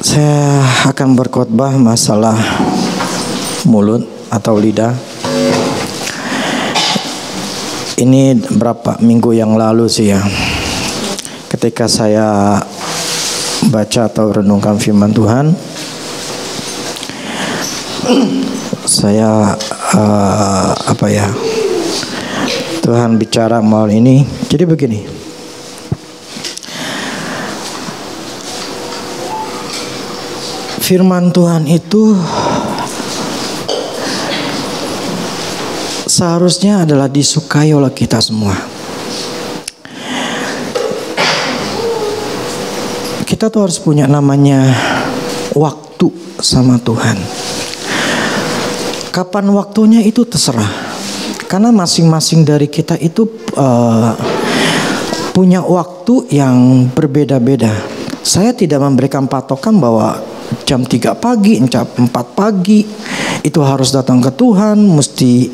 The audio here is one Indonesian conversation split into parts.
Saya akan berkhotbah masalah mulut atau lidah. Ini berapa minggu yang lalu sih ya, ketika saya baca atau renungkan firman Tuhan, saya Tuhan bicara melalui ini. Jadi begini, firman Tuhan itu seharusnya adalah disukai oleh kita semua. Kita tuh harus punya namanya waktu sama Tuhan. Kapan waktunya itu terserah, karena masing-masing dari kita itu punya waktu yang berbeda-beda. Saya tidak memberikan patokan bahwa jam 3 pagi, jam 4 pagi itu harus datang ke Tuhan, mesti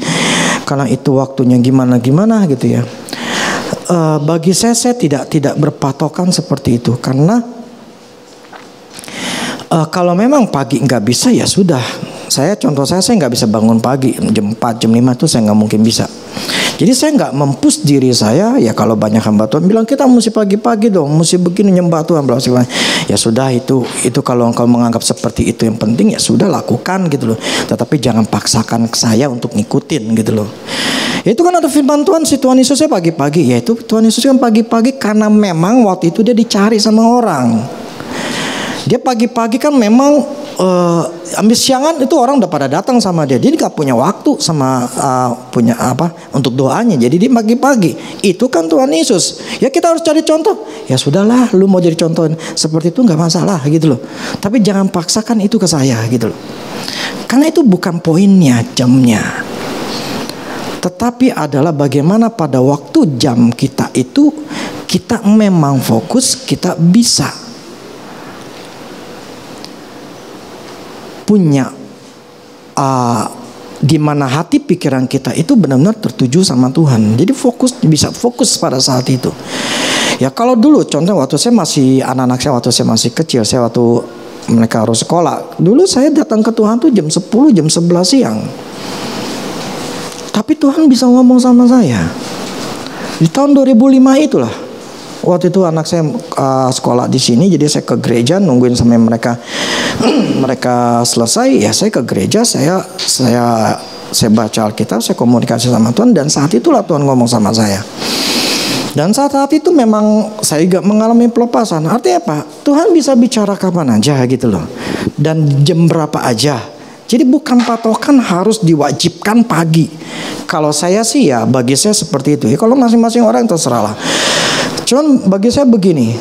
karena itu waktunya gimana gitu ya. Bagi saya tidak berpatokan seperti itu, karena kalau memang pagi nggak bisa ya sudah. Saya nggak bisa bangun pagi jam 4 jam 5 itu saya nggak mungkin bisa. Jadi saya nggak mempush diri saya. Ya kalau banyak hamba Tuhan bilang kita mesti pagi-pagi dong, mesti begini nyembah Tuhan, ya sudah, itu kalau engkau menganggap seperti itu yang penting, ya sudah lakukan gitu loh. Tetapi jangan paksakan saya untuk ngikutin gitu loh. Itu kan ada firman Tuhan, si Tuhan Yesusnya pagi-pagi. Ya itu Tuhan Yesus kan pagi-pagi karena memang waktu itu dia dicari sama orang. Dia pagi-pagi kan memang ambil siangan itu orang udah pada datang sama dia. Dia nggak punya waktu sama punya apa untuk doanya. Jadi dia pagi-pagi. Itu kan Tuhan Yesus. Ya kita harus cari contoh. Ya sudahlah, lu mau jadi contoh seperti itu nggak masalah gitu loh. Tapi jangan paksakan itu ke saya gitu loh. Karena itu bukan poinnya, jamnya. Tetapi adalah bagaimana pada waktu jam kita itu kita memang fokus, kita bisa punya di mana hati pikiran kita itu benar-benar tertuju sama Tuhan. Jadi bisa fokus pada saat itu. Ya kalau dulu contoh waktu saya masih anak-anak saya, waktu saya masih kecil, saya waktu mereka harus sekolah, dulu saya datang ke Tuhan tuh jam 10 jam 11 siang. Tapi Tuhan bisa ngomong sama saya. Di tahun 2005 itulah. Waktu itu anak saya sekolah di sini, jadi saya ke gereja nungguin sampai mereka selesai. Ya saya ke gereja, saya baca Alkitab, saya komunikasi sama Tuhan, dan saat itulah Tuhan ngomong sama saya. Dan saat itu memang saya juga mengalami pelepasan. Artinya apa? Tuhan bisa bicara kapan aja gitu loh, dan jam berapa aja. Jadi bukan patokan harus diwajibkan pagi. Kalau saya sih ya bagi saya seperti itu. Ya kalau masing-masing orang terserah lah. Cuman bagi saya begini,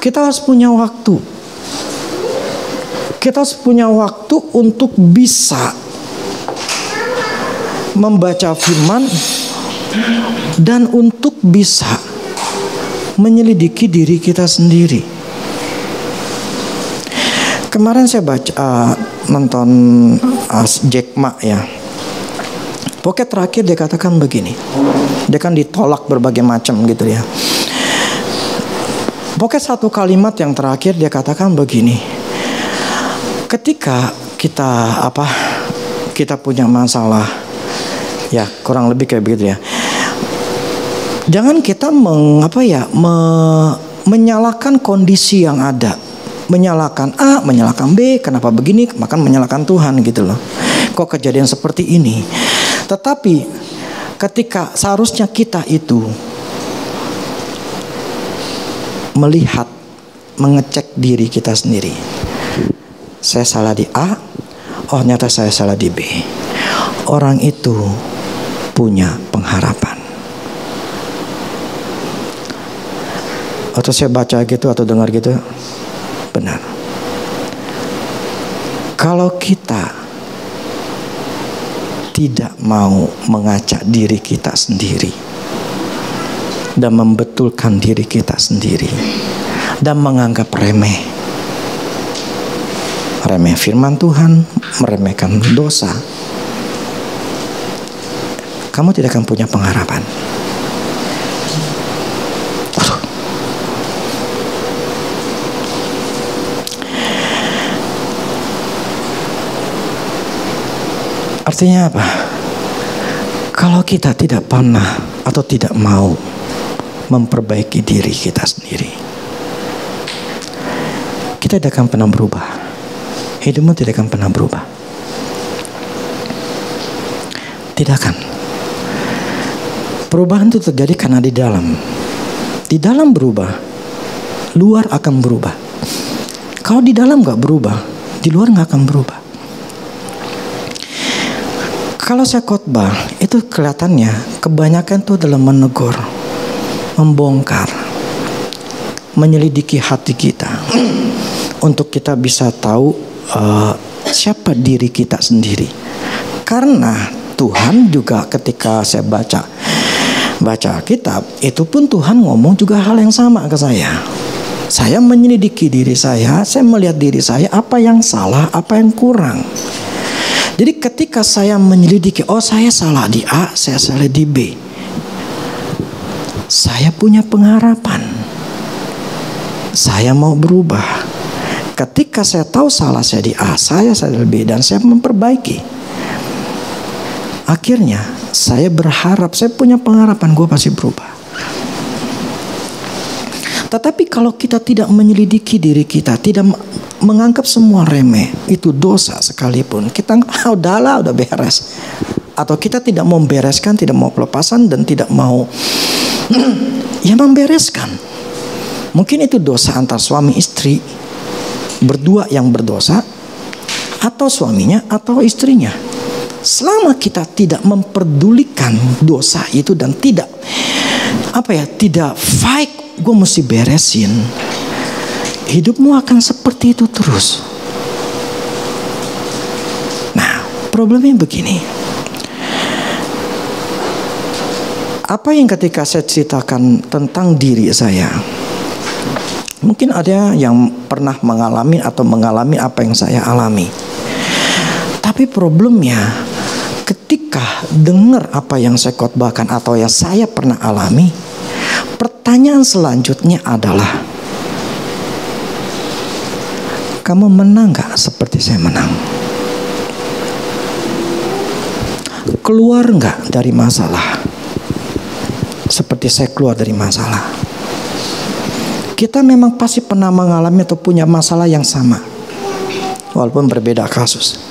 kita harus punya waktu. Kita harus punya waktu untuk bisa membaca firman dan untuk bisa menyelidiki diri kita sendiri. Kemarin saya nonton Jack Ma ya. Pokoknya terakhir dia katakan begini. Dia kan ditolak berbagai macam gitu ya. Pokoknya satu kalimat yang terakhir dia katakan begini. Ketika kita punya masalah, ya kurang lebih kayak begitu ya. Jangan kita menyalahkan kondisi yang ada, menyalahkan A, menyalahkan B, kenapa begini, bahkan menyalahkan Tuhan gitu loh. Kok kejadian seperti ini? Tetapi ketika seharusnya kita itu melihat, mengecek diri kita sendiri. Saya salah di A, oh ternyata saya salah di B. Orang itu punya pengharapan. Atau saya baca gitu atau dengar gitu, benar. Kalau kita tidak mau mengacak diri kita sendiri dan membetulkan diri kita sendiri dan menganggap remeh firman Tuhan, meremehkan dosa, kamu tidak akan punya pengharapan. Artinya apa? Kalau kita tidak pernah atau tidak mau memperbaiki diri kita sendiri, kita tidak akan pernah berubah. Hidupmu tidak akan pernah berubah. Tidak akan. Perubahan itu terjadi karena di dalam berubah, luar akan berubah. Kalau di dalam gak berubah, di luar gak akan berubah. Kalau saya khotbah, itu kelihatannya kebanyakan itu adalah menegur, membongkar, menyelidiki hati kita, untuk kita bisa tahu siapa diri kita sendiri. Karena Tuhan juga ketika saya baca kitab, itu pun Tuhan ngomong juga hal yang sama ke saya. Saya menyelidiki diri saya melihat diri saya, apa yang salah, apa yang kurang. Jadi ketika saya menyelidiki, oh saya salah di A, saya salah di B, saya punya pengharapan. Saya mau berubah. Ketika saya tahu salah saya di A, saya salah di B, dan saya memperbaiki. Akhirnya saya berharap, saya punya pengharapan gue pasti berubah. Tetapi kalau kita tidak menyelidiki diri kita, tidak menganggap semua remeh, itu dosa sekalipun, kita udahlah, udah beres. Atau kita tidak mau membereskan, tidak mau pelepasan, dan tidak mau ya membereskan. Mungkin itu dosa antar suami istri, berdua yang berdosa, atau suaminya atau istrinya. Selama kita tidak memperdulikan dosa itu dan tidak tidak fight, gue mesti beresin, hidupmu akan seperti itu terus. Nah, problemnya begini. Apa yang ketika saya ceritakan tentang diri saya, mungkin ada yang pernah mengalami atau mengalami apa yang saya alami. Tapi problemnya, ketika dengar apa yang saya khotbahkan atau yang saya pernah alami, pertanyaan selanjutnya adalah, kamu menang gak seperti saya menang? Keluar gak dari masalah seperti saya keluar dari masalah? Kita memang pasti pernah mengalami atau punya masalah yang sama, walaupun berbeda kasus.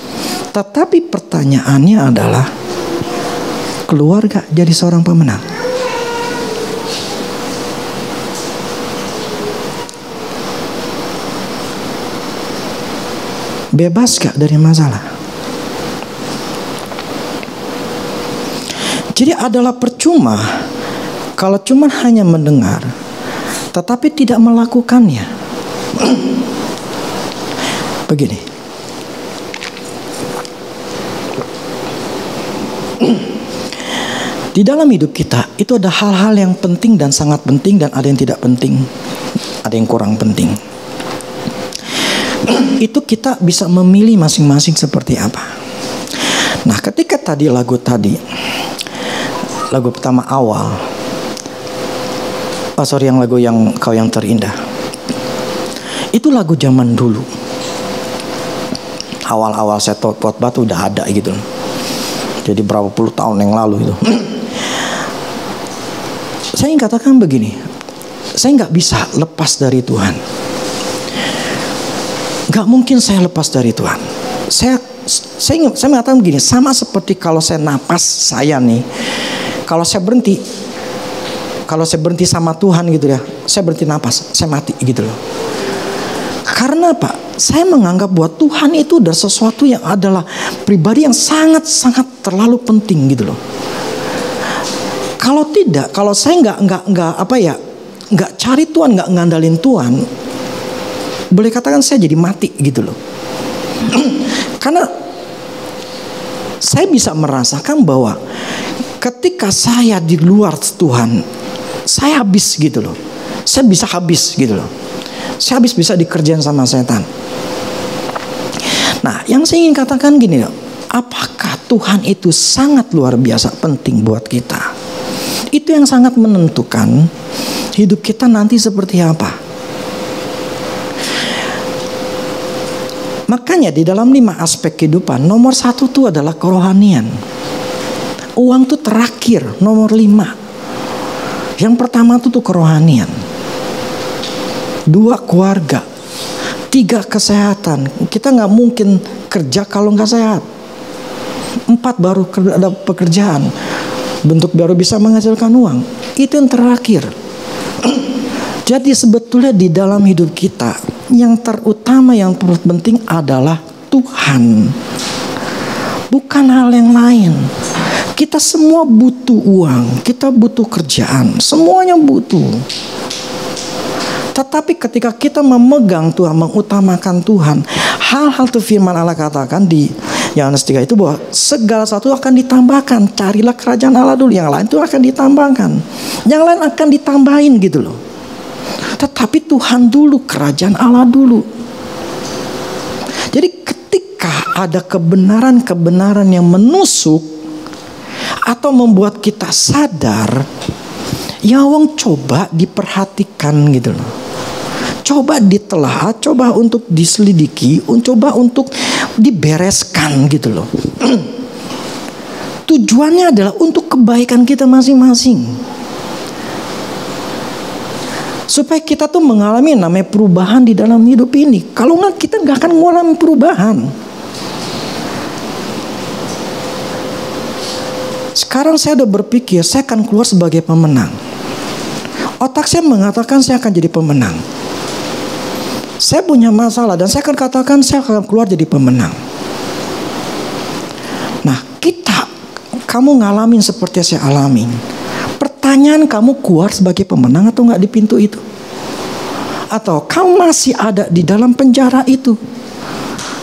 Tetapi pertanyaannya adalah, keluar gak jadi seorang pemenang? Bebas gak dari masalah? Jadi adalah percuma kalau cuma hanya mendengar tetapi tidak melakukannya. Begini, di dalam hidup kita itu ada hal-hal yang penting dan sangat penting, dan ada yang tidak penting, ada yang kurang penting. Itu kita bisa memilih masing-masing seperti apa. Nah, ketika tadi lagu pertama awal, lagu yang Kau Yang Terindah, itu lagu zaman dulu. Awal-awal saya khotbah tuh udah ada gitu. Jadi berapa puluh tahun yang lalu itu. Saya ingin katakan begini, saya nggak bisa lepas dari Tuhan. Gak mungkin saya lepas dari Tuhan. Saya mengatakan begini, sama seperti kalau saya napas saya nih, kalau saya berhenti sama Tuhan gitu ya, saya berhenti napas, saya mati gitu loh. Karena apa? Saya menganggap bahwa Tuhan itu udah sesuatu yang adalah pribadi yang sangat-sangat terlalu penting gitu loh. Kalau tidak, kalau saya nggak cari Tuhan, nggak ngandalin Tuhan, boleh katakan saya jadi mati gitu loh. Karena saya bisa merasakan bahwa ketika saya di luar Tuhan, saya habis gitu loh. Saya bisa habis gitu loh. Saya bisa dikerjain sama setan. Nah, yang saya ingin katakan gini loh, apakah Tuhan itu sangat luar biasa penting buat kita? Itu yang sangat menentukan hidup kita nanti seperti apa. Makanya di dalam 5 aspek kehidupan, nomor 1 itu adalah kerohanian. Uang itu terakhir, nomor 5. Yang pertama itu tuh kerohanian. 2 keluarga. 3 kesehatan. Kita nggak mungkin kerja kalau nggak sehat. 4 baru ada pekerjaan. Bentuk baru bisa menghasilkan uang. Itu yang terakhir. Jadi sebetulnya di dalam hidup kita, yang terutama, yang terpenting adalah Tuhan. Bukan hal yang lain. Kita semua butuh uang, kita butuh kerjaan, semuanya butuh. Tetapi ketika kita memegang Tuhan, mengutamakan Tuhan, hal-hal itu firman Allah katakan di Yohanes 3 itu bahwa segala sesuatu akan ditambahkan. Carilah kerajaan Allah dulu, yang lain itu akan ditambahkan. Yang lain akan ditambahin gitu loh. Tetapi Tuhan dulu, kerajaan Allah dulu. Jadi ketika ada kebenaran-kebenaran yang menusuk atau membuat kita sadar, ya wong coba diperhatikan gitu loh. Coba ditelaah, coba untuk diselidiki, coba untuk dibereskan gitu loh. Tujuannya adalah untuk kebaikan kita masing-masing. Supaya kita tuh mengalami namanya perubahan di dalam hidup ini. Kalau nggak, kita nggak akan mengalami perubahan. Sekarang saya udah berpikir saya akan keluar sebagai pemenang. Otak saya mengatakan saya akan jadi pemenang. Saya punya masalah dan saya akan katakan saya akan keluar jadi pemenang. Nah, kamu ngalamin seperti saya alamin. Pertanyaan, kamu keluar sebagai pemenang atau nggak di pintu itu? Atau kamu masih ada di dalam penjara itu,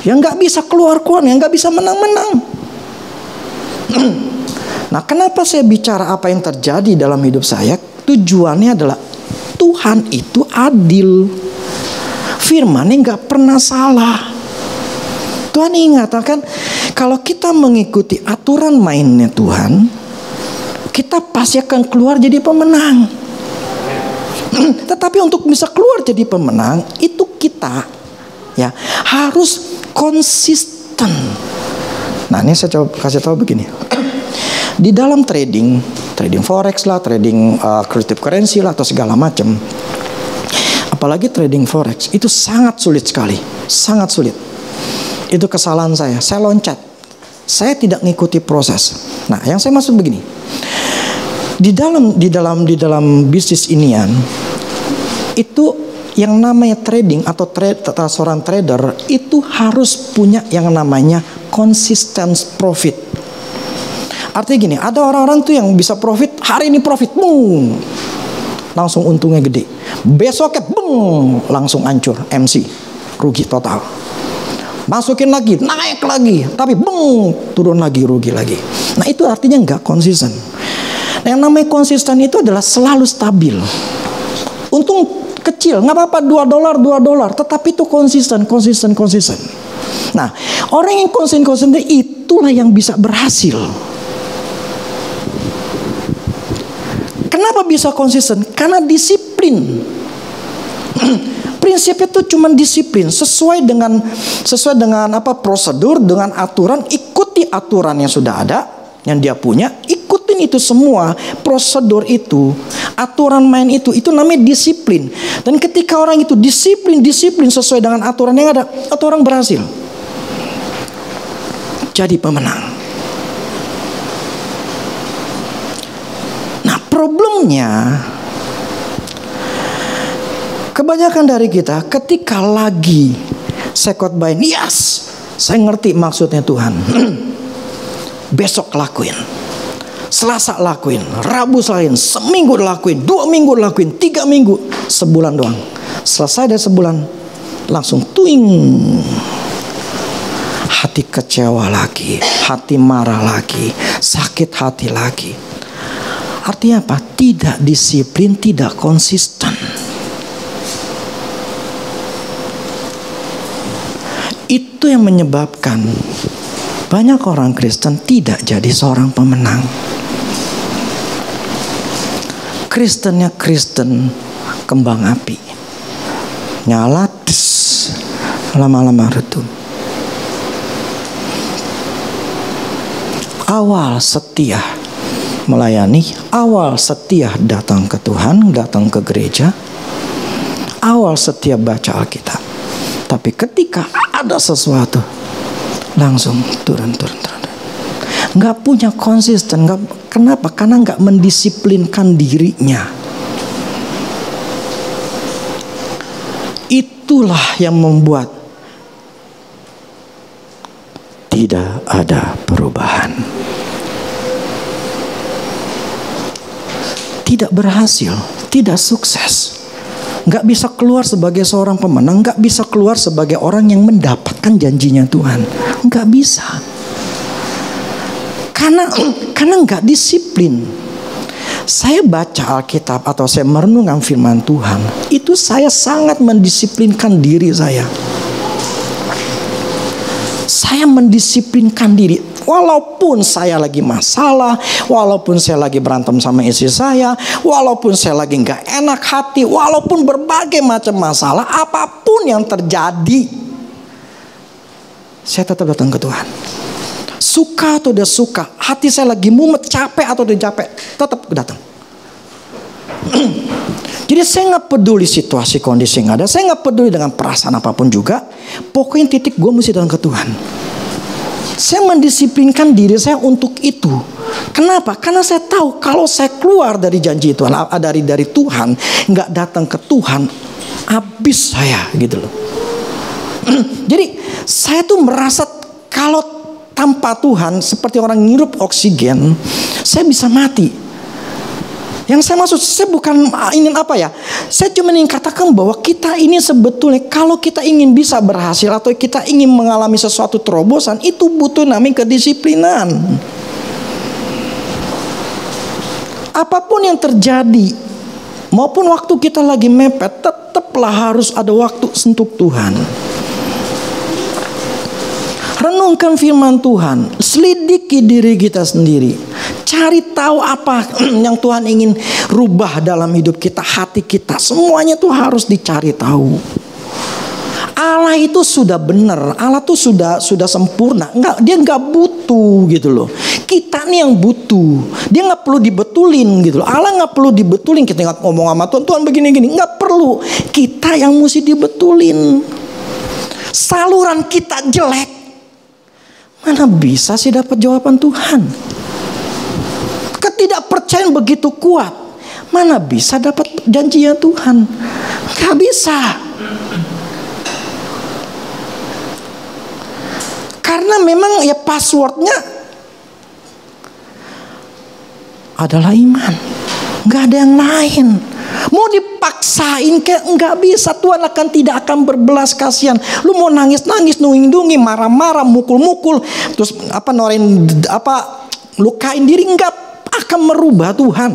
yang nggak bisa keluar-keluar, yang nggak bisa menang-menang? Nah, kenapa saya bicara apa yang terjadi dalam hidup saya? Tujuannya adalah Tuhan itu adil. Firman-Nya nggak pernah salah. Tuhan mengatakan kalau kita mengikuti aturan mainnya Tuhan, kita pasti akan keluar jadi pemenang. Tetapi untuk bisa keluar jadi pemenang, itu kita ya harus konsisten. Nah, ini saya coba kasih tahu begini. Di dalam trading forex lah, trading cryptocurrency lah, atau segala macam. Apalagi trading forex itu sangat sulit sekali, sangat sulit. Itu kesalahan saya loncat. Saya tidak mengikuti proses. Nah, yang saya maksud begini. Di dalam bisnis inian itu yang namanya trading atau seorang trader itu harus punya yang namanya consistent profit. Artinya gini, ada orang-orang tuh yang bisa profit, hari ini profit, boom, langsung untungnya gede. Besoknya, boom, langsung hancur, MC, rugi total. Masukin lagi, naik lagi, tapi boom, turun lagi, rugi lagi. Nah, itu artinya nggak konsisten. Nah, yang namanya konsisten itu adalah selalu stabil. Untung kecil, nggak apa-apa, $2, tetapi itu konsisten. Nah, orang yang konsisten itulah yang bisa berhasil. Kenapa bisa konsisten? Karena disiplin. Prinsip itu cuma disiplin, sesuai dengan prosedur, dengan aturan. Ikuti aturan yang sudah ada, yang dia punya, ikutin itu semua, prosedur itu, aturan main itu namanya disiplin. Dan ketika orang itu disiplin sesuai dengan aturan yang ada, atau orang berhasil jadi pemenang. Nah, problemnya kebanyakan dari kita ketika lagi saya khotbahin, yes, saya ngerti maksudnya Tuhan. Besok lakuin, Selasa lakuin, Rabu lakuin, seminggu lakuin, 2 minggu lakuin, 3 minggu, sebulan doang. Selesai dari sebulan, langsung tuing, hati kecewa lagi, hati marah lagi, sakit hati lagi. Artinya apa? Tidak disiplin, tidak konsisten. Itu yang menyebabkan banyak orang Kristen tidak jadi seorang pemenang. Kristennya Kristen kembang api, nyala, lama-lama redup. awal setia melayani, awal setia datang ke Tuhan, datang ke gereja, awal setia baca Alkitab. Tapi ketika ada sesuatu, langsung turun. Nggak punya konsisten. Kenapa? Karena nggak mendisiplinkan dirinya. Itulah yang membuat tidak ada perubahan. Tidak berhasil, tidak sukses. Nggak bisa keluar sebagai seorang pemenang, nggak bisa keluar sebagai orang yang mendapatkan janjinya Tuhan. Nggak bisa. Karena nggak disiplin. Saya baca Alkitab atau saya merenungkan firman Tuhan, itu saya sangat mendisiplinkan diri saya. Saya mendisiplinkan diri. Walaupun saya lagi masalah, walaupun saya lagi berantem sama istri saya, walaupun saya lagi gak enak hati, walaupun berbagai macam masalah, apapun yang terjadi, saya tetap datang ke Tuhan. Suka atau tidak suka, hati saya lagi mumet, capek atau tidak capek, tetap datang. Jadi saya gak peduli situasi kondisi yang ada, saya gak peduli dengan perasaan apapun juga. Pokoknya titik gue mesti datang ke Tuhan. Saya mendisiplinkan diri saya untuk itu. Kenapa? Karena saya tahu kalau saya keluar dari janji Tuhan, dari Tuhan, nggak datang ke Tuhan, habis saya gitu loh. Jadi saya tuh merasa kalau tanpa Tuhan seperti orang ngirup oksigen, saya bisa mati. Yang saya maksud, saya bukan ingin apa ya. Saya cuma ingin katakan bahwa kita ini sebetulnya kalau kita ingin bisa berhasil atau kita ingin mengalami sesuatu terobosan, itu butuh namanya kedisiplinan. Apapun yang terjadi, maupun waktu kita lagi mepet, tetaplah harus ada waktu untuk Tuhan. Renungkan firman Tuhan, selidiki diri kita sendiri, cari tahu apa yang Tuhan ingin rubah dalam hidup kita, hati kita, semuanya tuh harus dicari tahu. Allah itu sudah benar, Allah tuh sudah sempurna, dia nggak butuh gitu loh. Kita nih yang butuh, dia nggak perlu dibetulin gitu loh. Allah nggak perlu dibetulin, kita nggak ngomong sama Tuhan begini-gini, nggak perlu. Kita yang mesti dibetulin. Saluran kita jelek, mana bisa sih dapat jawaban Tuhan? Ketidakpercayaan begitu kuat, mana bisa dapat janjinya Tuhan? Gak bisa. Karena memang ya passwordnya adalah iman. Gak ada yang lain. Mau dipaksain kayak nggak bisa. Tuhan tidak akan berbelas kasihan. Lu mau nangis-nangis, nunging-nunging, marah-marah, mukul-mukul, terus lukain diri, nggak akan merubah Tuhan.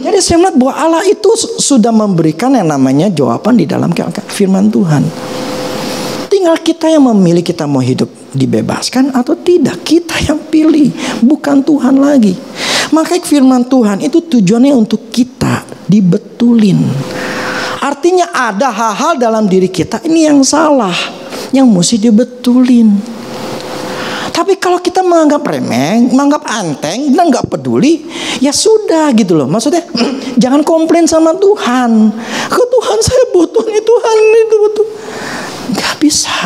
Jadi saya melihat bahwa Allah itu sudah memberikan yang namanya jawaban di dalam firman Tuhan. Tinggal kita yang memilih, kita mau hidup dibebaskan atau tidak. Kita yang pilih, bukan Tuhan lagi. Maka firman Tuhan itu tujuannya untuk kita dibetulin. Artinya ada hal-hal dalam diri kita ini yang salah, yang mesti dibetulin. Tapi kalau kita menganggap remeh, menganggap enteng, dan nggak peduli, ya sudah gitu loh. Maksudnya jangan komplain sama Tuhan. Ke Tuhan saya butuh nih, Tuhan itu butuh. Nggak bisa.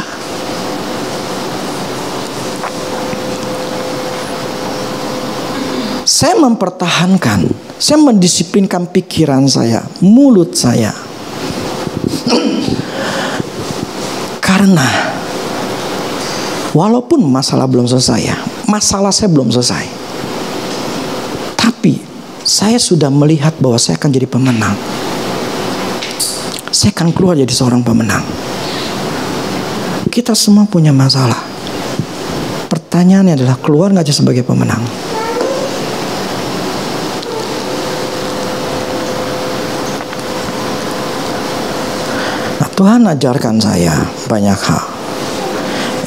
Saya mempertahankan, saya mendisiplinkan pikiran saya, mulut saya. Karena walaupun masalah belum selesai ya, masalah saya belum selesai, tapi saya sudah melihat bahwa saya akan jadi pemenang. Saya akan keluar jadi seorang pemenang. Kita semua punya masalah. Pertanyaannya adalah keluar nggak aja sebagai pemenang? Nah, Tuhan ajarkan saya banyak hal.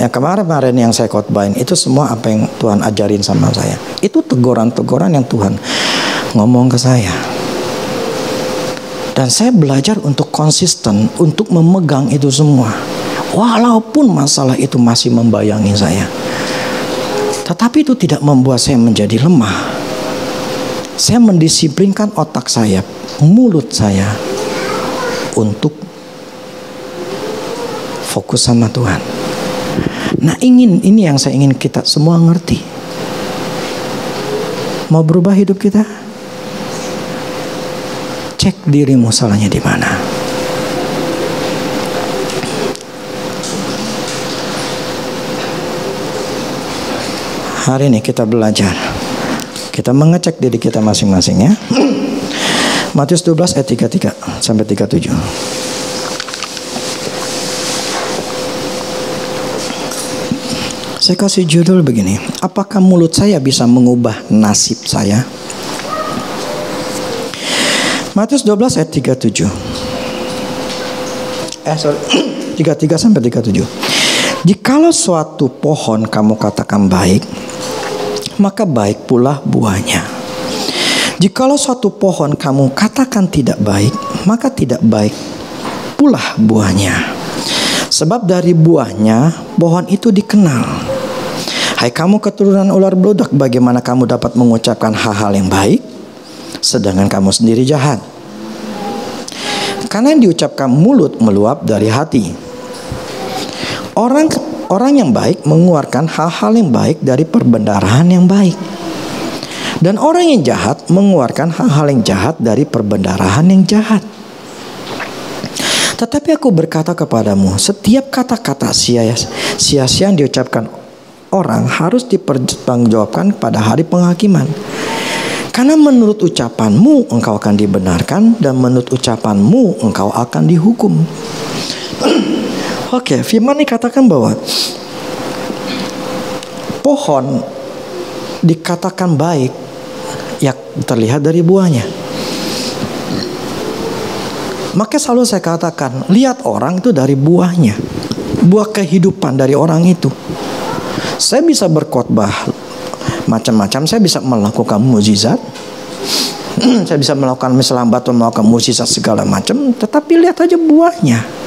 Yang kemarin-kemarin yang saya khotbahin itu semua apa yang Tuhan ajarin sama saya. Itu teguran-teguran yang Tuhan ngomong ke saya. Dan saya belajar untuk konsisten, untuk memegang itu semua. Walaupun masalah itu masih membayangi saya, tetapi itu tidak membuat saya menjadi lemah. Saya mendisiplinkan otak saya, mulut saya, untuk fokus sama Tuhan. Nah, ini yang saya ingin kita semua ngerti. Mau berubah hidup kita? Cek dirimu salahnya di mana. Hari ini kita belajar, kita mengecek diri kita masing-masing ya. Matius 12 ayat 33 sampai 37. Saya kasih judul begini, apakah mulut saya bisa mengubah nasib saya? Matius 12 ayat 37. 33 sampai 37. Jikalau suatu pohon kamu katakan baik, maka baik pula buahnya. Jikalau suatu pohon kamu katakan tidak baik, maka tidak baik pula buahnya. Sebab dari buahnya pohon itu dikenal. Hai kamu keturunan ular beludak, bagaimana kamu dapat mengucapkan hal-hal yang baik, sedangkan kamu sendiri jahat? Karena yang diucapkan mulut meluap dari hati. Orang yang baik mengeluarkan hal-hal yang baik dari perbendarahan yang baik. Dan orang yang jahat mengeluarkan hal-hal yang jahat dari perbendarahan yang jahat. Tetapi aku berkata kepadamu, setiap kata-kata sia-sia yang diucapkan orang harus dipertanggungjawabkan pada hari penghakiman. Karena menurut ucapanmu engkau akan dibenarkan, dan menurut ucapanmu engkau akan dihukum. Oke, firman ini katakan bahwa pohon dikatakan baik ya terlihat dari buahnya. Maka selalu saya katakan, lihat orang itu dari buahnya, buah kehidupan dari orang itu. Saya bisa berkhotbah macam-macam, saya bisa melakukan mukjizat, saya bisa melakukan misalnya batu melakukan mukjizat segala macam, tetapi lihat aja buahnya.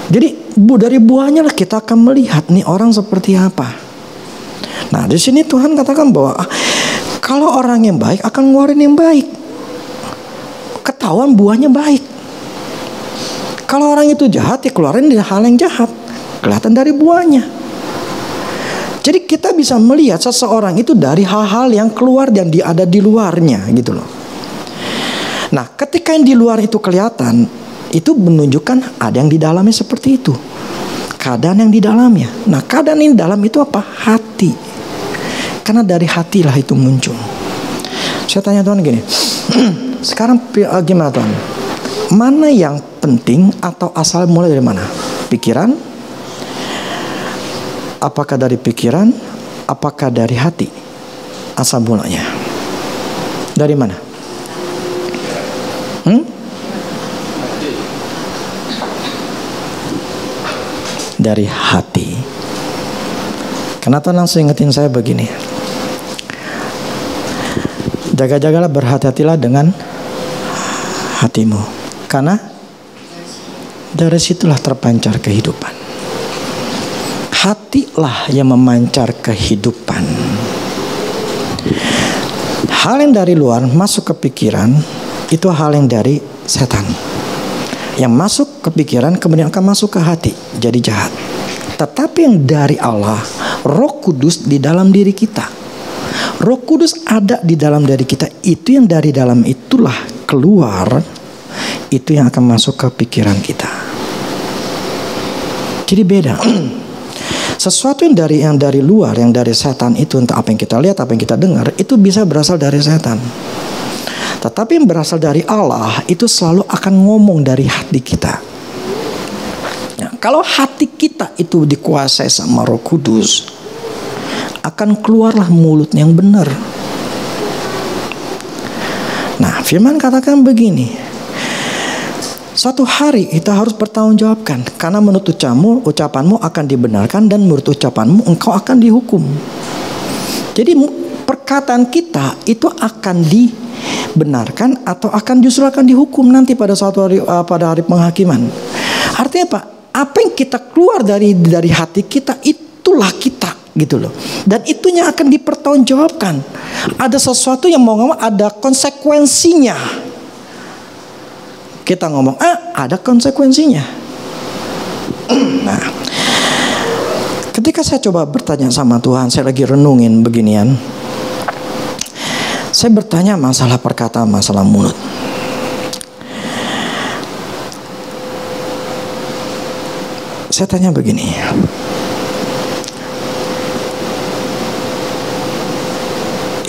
Jadi dari buahnya lah kita akan melihat nih orang seperti apa. Nah, di sini Tuhan katakan bahwa kalau orang yang baik akan ngeluarin yang baik. Ketahuan buahnya baik. Kalau orang itu jahat, ya keluarin dari hal yang jahat. Kelihatan dari buahnya. Jadi kita bisa melihat seseorang itu dari hal-hal yang keluar dan ada di luarnya gitu loh. Nah, ketika yang di luar itu kelihatan, itu menunjukkan ada yang di dalamnya seperti itu. Keadaan yang di dalamnya. Nah, keadaan yang di dalam itu apa? Hati. Karena dari hatilah itu muncul. Saya tanya Tuhan gini, sekarang gimana Tuhan? Mana yang penting atau asal mulai dari mana? Pikiran? Apakah dari pikiran? Apakah dari hati? Asal mulanya dari mana? Dari hati. Karena Tuhan langsung ingetin saya begini, jaga-jagalah, berhati-hatilah dengan hatimu, karena dari situlah terpancar kehidupan. Hatilah yang memancar kehidupan. Hal yang dari luar masuk ke pikiran, itu hal yang dari setan. Yang masuk ke pikiran kemudian akan masuk ke hati, jadi jahat. Tetapi yang dari Allah, Roh Kudus di dalam diri kita. Roh Kudus ada di dalam diri kita. Itu yang dari dalam itulah keluar, itu yang akan masuk ke pikiran kita. Jadi beda. Sesuatu yang dari luar, yang dari setan itu, entah apa yang kita lihat, apa yang kita dengar, itu bisa berasal dari setan. Tetapi yang berasal dari Allah itu selalu akan ngomong dari hati kita. Ya, kalau hati kita itu dikuasai sama Roh Kudus, akan keluarlah mulut yang benar. Nah, firman katakan begini, suatu hari kita harus bertanggungjawabkan, karena menurut ucapanmu akan dibenarkan, dan menurut ucapanmu engkau akan dihukum. Jadi perkataan kita itu akan dibenarkan atau akan justru akan dihukum nanti pada suatu hari, pada hari penghakiman. Artinya apa? Apa yang kita keluar dari hati kita, itulah kita, gitu loh. Dan itunya akan dipertanggungjawabkan. Ada sesuatu yang mau ngomong, ada konsekuensinya. Kita ngomong ada konsekuensinya. Nah, ketika saya coba bertanya sama Tuhan, saya lagi renungin beginian. Saya bertanya masalah perkataan, masalah mulut. Saya tanya begini.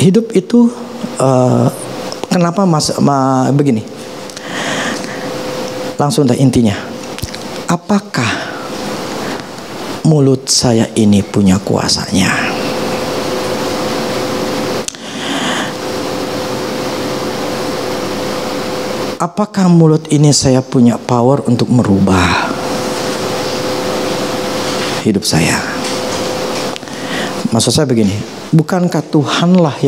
Hidup itu kenapa begini? Langsung dah intinya. Apakah mulut saya ini punya kuasanya? Apakah mulut ini saya punya power untuk merubah hidup saya? Maksud saya begini, bukankah Tuhanlah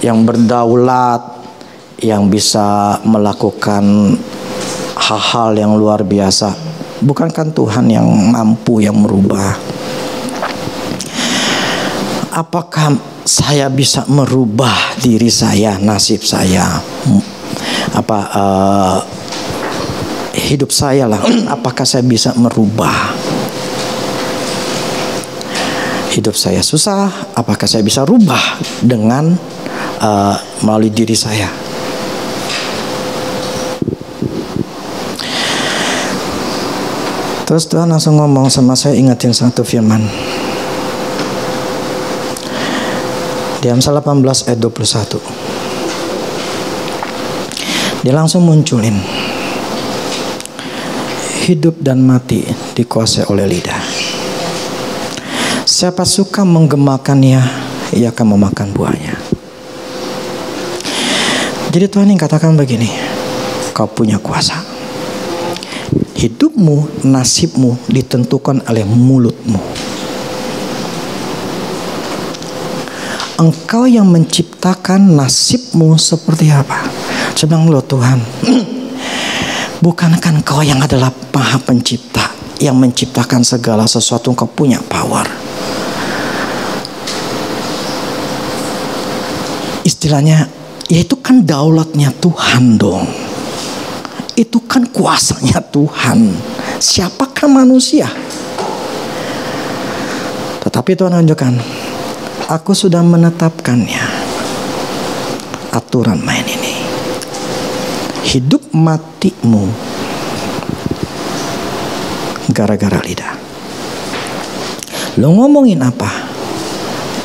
yang berdaulat, yang bisa melakukan hal-hal yang luar biasa? Bukankah Tuhan yang mampu, yang merubah? Apakah saya bisa merubah diri saya, nasib saya, hidup saya lah? Apakah saya bisa merubah hidup saya? Susah. Apakah saya bisa rubah dengan melalui diri saya? Terus Tuhan langsung ngomong sama saya, ingatin satu firman di Amsal 18 ayat 21. Dia langsung munculin, hidup dan mati dikuasai oleh lidah. Siapa suka menggemakannya, ia akan memakan buahnya. Jadi Tuhan yang katakan begini, kau punya kuasa. Hidupmu, nasibmu ditentukan oleh mulutmu. Engkau yang menciptakan nasibmu seperti apa. Saya bilang, loh Tuhan, bukankah Engkau yang adalah Maha Pencipta, yang menciptakan segala sesuatu? Engkau punya power. Istilahnya, ya itu kan daulatnya Tuhan dong. Itu kan kuasanya Tuhan. Siapakah manusia? Tetapi Tuhan menunjukkan, aku sudah menetapkannya, aturan main ini. Hidup matimu gara-gara lidah. Lo ngomongin apa,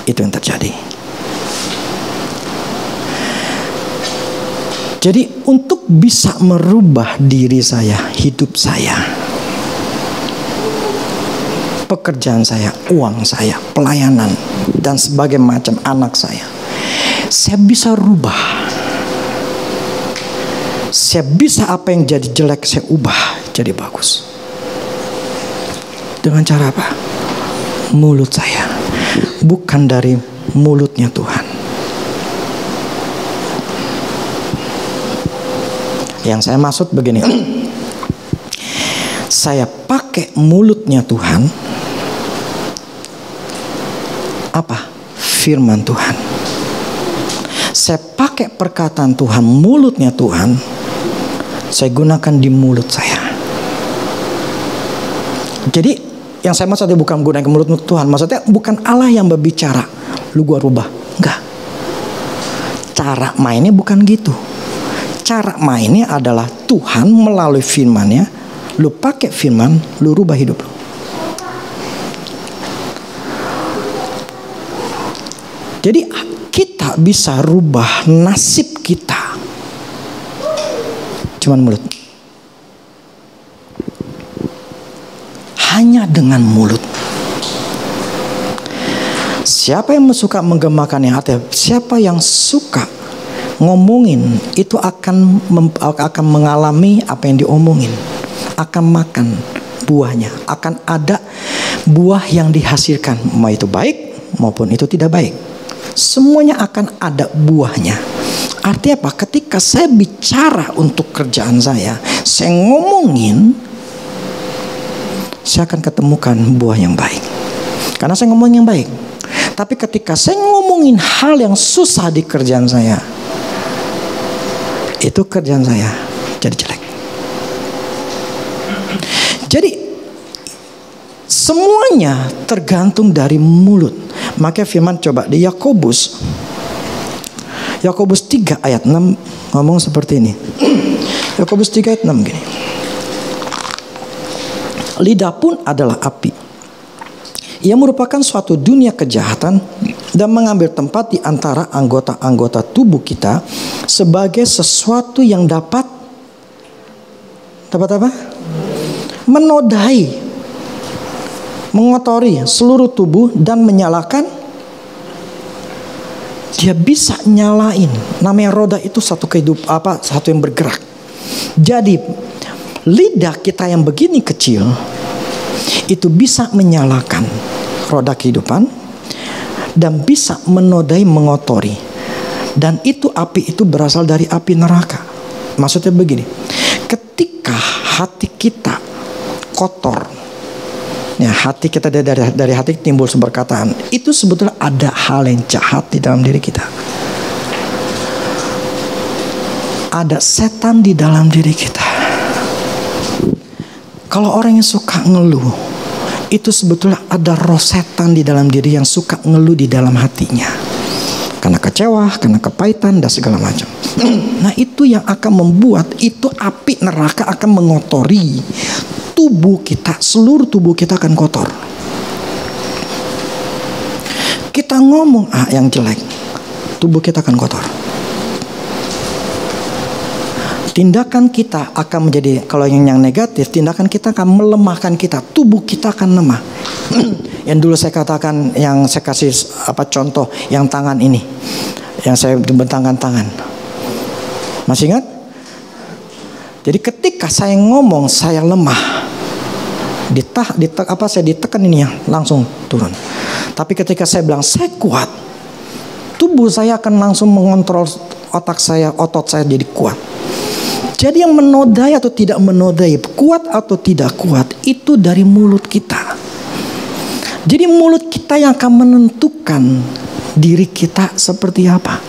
itu yang terjadi. Jadi untuk bisa merubah diri saya, hidup saya, pekerjaan saya, uang saya, pelayanan, dan sebagai macam anak saya bisa rubah. Saya bisa apa yang jadi jelek, saya ubah jadi bagus. Dengan cara apa? Mulut saya. Bukan dari mulutnya Tuhan. Yang saya maksud begini, saya pakai mulutnya Tuhan, apa? Firman Tuhan. Saya pakai perkataan Tuhan, mulutnya Tuhan, saya gunakan di mulut saya. Jadi yang saya maksudnya bukan gunakan mulut Tuhan, maksudnya bukan Allah yang berbicara, lu gua rubah, enggak. Cara mainnya bukan gitu. Cara mainnya adalah Tuhan melalui firman-Nya, lu pakai firman, lu rubah hidup lu. Jadi kita bisa rubah nasib kita cuman mulut. Hanya dengan mulut. Siapa yang suka menggemakan yang hati, siapa yang suka ngomongin, itu akan mengalami apa yang diomongin, akan makan buahnya, akan ada buah yang dihasilkan, mau itu baik maupun itu tidak baik, semuanya akan ada buahnya, Artinya apa? Ketika saya bicara untuk kerjaan saya ngomongin, saya akan ketemukan buah yang baik. Karena saya ngomong yang baik. Tapi ketika saya ngomongin hal yang susah di kerjaan saya, itu kerjaan saya jadi jelek. Jadi semuanya tergantung dari mulut. Maka firman coba di Yakobus 3 ayat 6 ngomong seperti ini. Yakobus 3 ayat 6 gini. Lidah pun adalah api. Ia merupakan suatu dunia kejahatan dan mengambil tempat di antara anggota-anggota tubuh kita sebagai sesuatu yang dapat apa? Menodai, mengotori seluruh tubuh dan menyalakan. Dia bisa nyalain. Namanya roda itu satu satu yang bergerak. Jadi lidah kita yang begini kecil itu bisa menyalakan roda kehidupan dan bisa menodai, mengotori. Dan itu api itu berasal dari api neraka. Maksudnya begini, ketika hati kita kotor, ya, hati kita dari hati timbul sumber perkataan. Itu sebetulnya ada hal yang jahat di dalam diri kita. Ada setan di dalam diri kita. Kalau orang yang suka ngeluh, itu sebetulnya ada roh setan di dalam diri yang suka ngeluh di dalam hatinya. Karena kecewa, karena kepahitan dan segala macam. Nah, itu yang akan membuat itu api neraka akan mengotori tubuh kita, seluruh tubuh kita akan kotor. Kita ngomong yang jelek, tubuh kita akan kotor. Tindakan kita akan menjadi, kalau yang negatif, tindakan kita akan melemahkan kita, tubuh kita akan lemah. Yang dulu saya katakan, yang saya kasih contoh, yang tangan ini, yang saya bentangkan tangan, masih ingat? Jadi ketika saya ngomong saya lemah, saya ditekan ini ya, langsung turun. Tapi ketika saya bilang saya kuat, tubuh saya akan langsung mengontrol otak saya, otot saya jadi kuat. Jadi yang menodai atau tidak menodai, kuat atau tidak kuat, itu dari mulut kita. Jadi mulut kita yang akan menentukan diri kita seperti apa.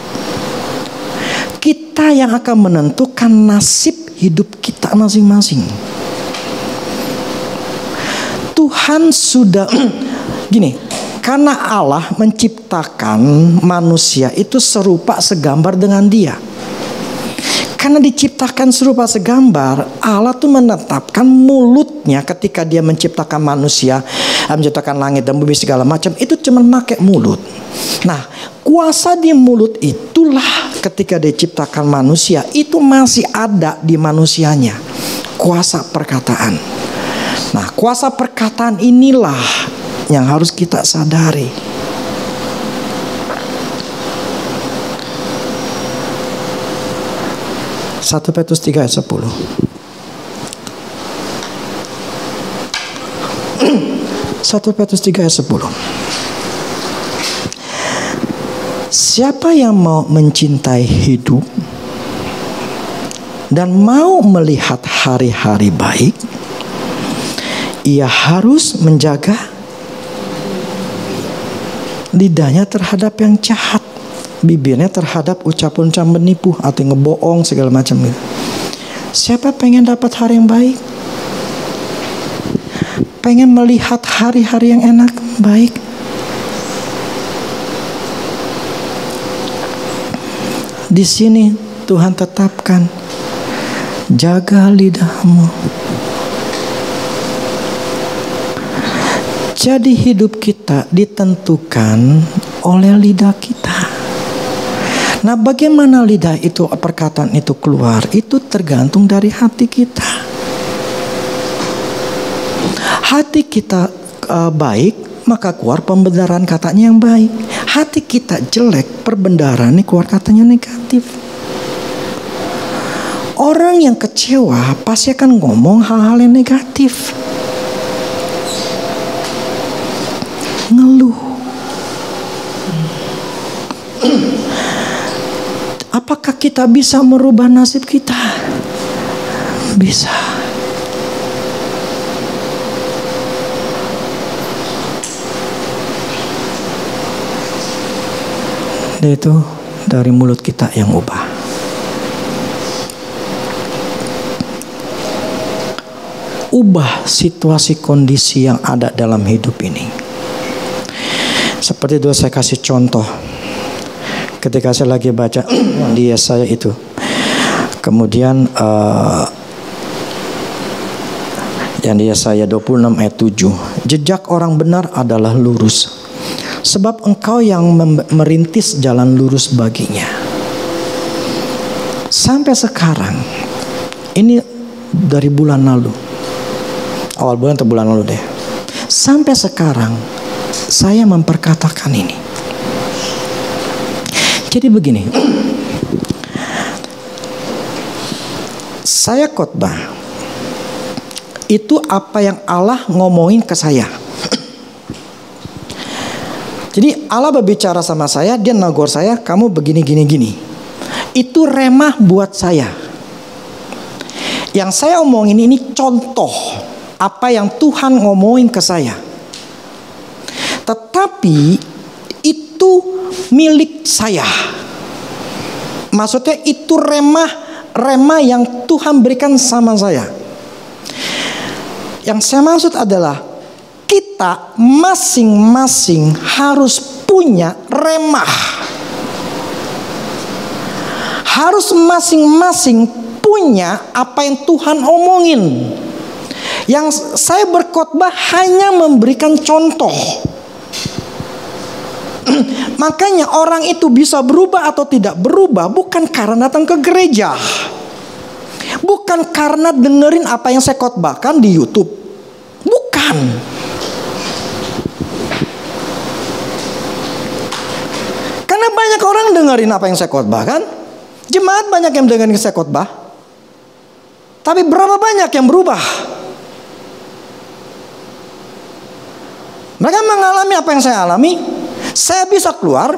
Kita yang akan menentukan nasib hidup kita masing-masing. Tuhan sudah gini, karena Allah menciptakan manusia itu serupa segambar dengan Dia. Karena diciptakan serupa segambar, Allah tuh menetapkan mulutnya ketika Dia menciptakan manusia, menciptakan langit dan bumi segala macam, itu cuma pakai mulut. Nah, kuasa di mulut itulah ketika diciptakan manusia itu masih ada di manusianya. Kuasa perkataan. Nah, kuasa perkataan inilah yang harus kita sadari. 1 Petrus 3 ayat 10. 1 Petrus 3 ayat 10. Siapa yang mau mencintai hidup dan mau melihat hari-hari baik, ia harus menjaga lidahnya terhadap yang jahat, bibirnya terhadap ucapan-ucapan menipu atau ngebohong segala macam gitu. Siapa pengen dapat hari yang baik? Pengen melihat hari-hari yang enak, baik? Di sini Tuhan tetapkan, jaga lidahmu. Jadi hidup kita ditentukan oleh lidah kita. Nah, bagaimana lidah itu, perkataan itu keluar, itu tergantung dari hati kita. Hati kita baik, maka keluar pembenaran katanya yang baik. Hati kita jelek, perbendaharaan keluar katanya negatif. Orang yang kecewa pasti akan ngomong hal-hal yang negatif, ngeluh. Apakah kita bisa merubah nasib kita? Bisa. Itu dari mulut kita yang ubah. Ubah situasi kondisi yang ada dalam hidup ini. Seperti dulu saya kasih contoh. Ketika saya lagi baca di Yesaya itu. Kemudian yang di Yesaya 26 ayat 7. Jejak orang benar adalah lurus, sebab engkau yang merintis jalan lurus baginya. Sampai sekarang, ini dari bulan lalu, awal bulan atau bulan lalu deh. Sampai sekarang, saya memperkatakan ini. Jadi begini, saya khotbah, itu apa yang Allah ngomongin ke saya. Jadi Allah berbicara sama saya, dia negor saya, kamu begini gini gini. Itu remah buat saya. Yang saya omongin ini contoh apa yang Tuhan ngomongin ke saya. Tetapi itu milik saya. Maksudnya itu remah yang Tuhan berikan sama saya. Yang saya maksud adalah kita masing-masing harus punya remah. Harus masing-masing punya apa yang Tuhan omongin. Yang saya berkhotbah hanya memberikan contoh. Makanya orang itu bisa berubah atau tidak berubah bukan karena datang ke gereja. Bukan karena dengerin apa yang saya khotbahkan di YouTube. Bukan. Karena banyak orang dengerin apa yang saya khotbahkan. Jemaat banyak yang dengerin saya khotbah. Tapi berapa banyak yang berubah? Mereka mengalami apa yang saya alami. Saya bisa keluar,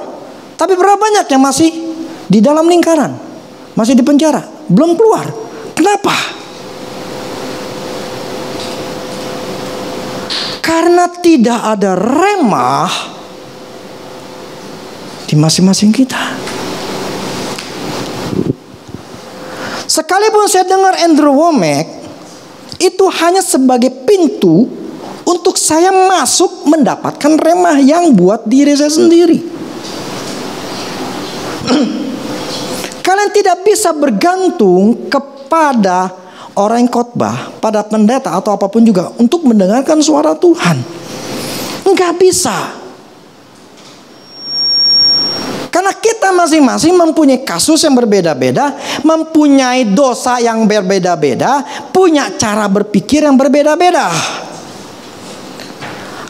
tapi berapa banyak yang masih di dalam lingkaran, masih di penjara, belum keluar. Kenapa? Karena tidak ada remah di masing-masing kita. Sekalipun saya dengar Andrew Wommack, itu hanya sebagai pintu untuk saya masuk mendapatkan remah yang buat diri saya sendiri. Kalian tidak bisa bergantung kepada orang yang khotbah, pada pendeta atau apapun juga untuk mendengarkan suara Tuhan. Enggak bisa. Karena kita masing-masing mempunyai kasus yang berbeda-beda, mempunyai dosa yang berbeda-beda, punya cara berpikir yang berbeda-beda.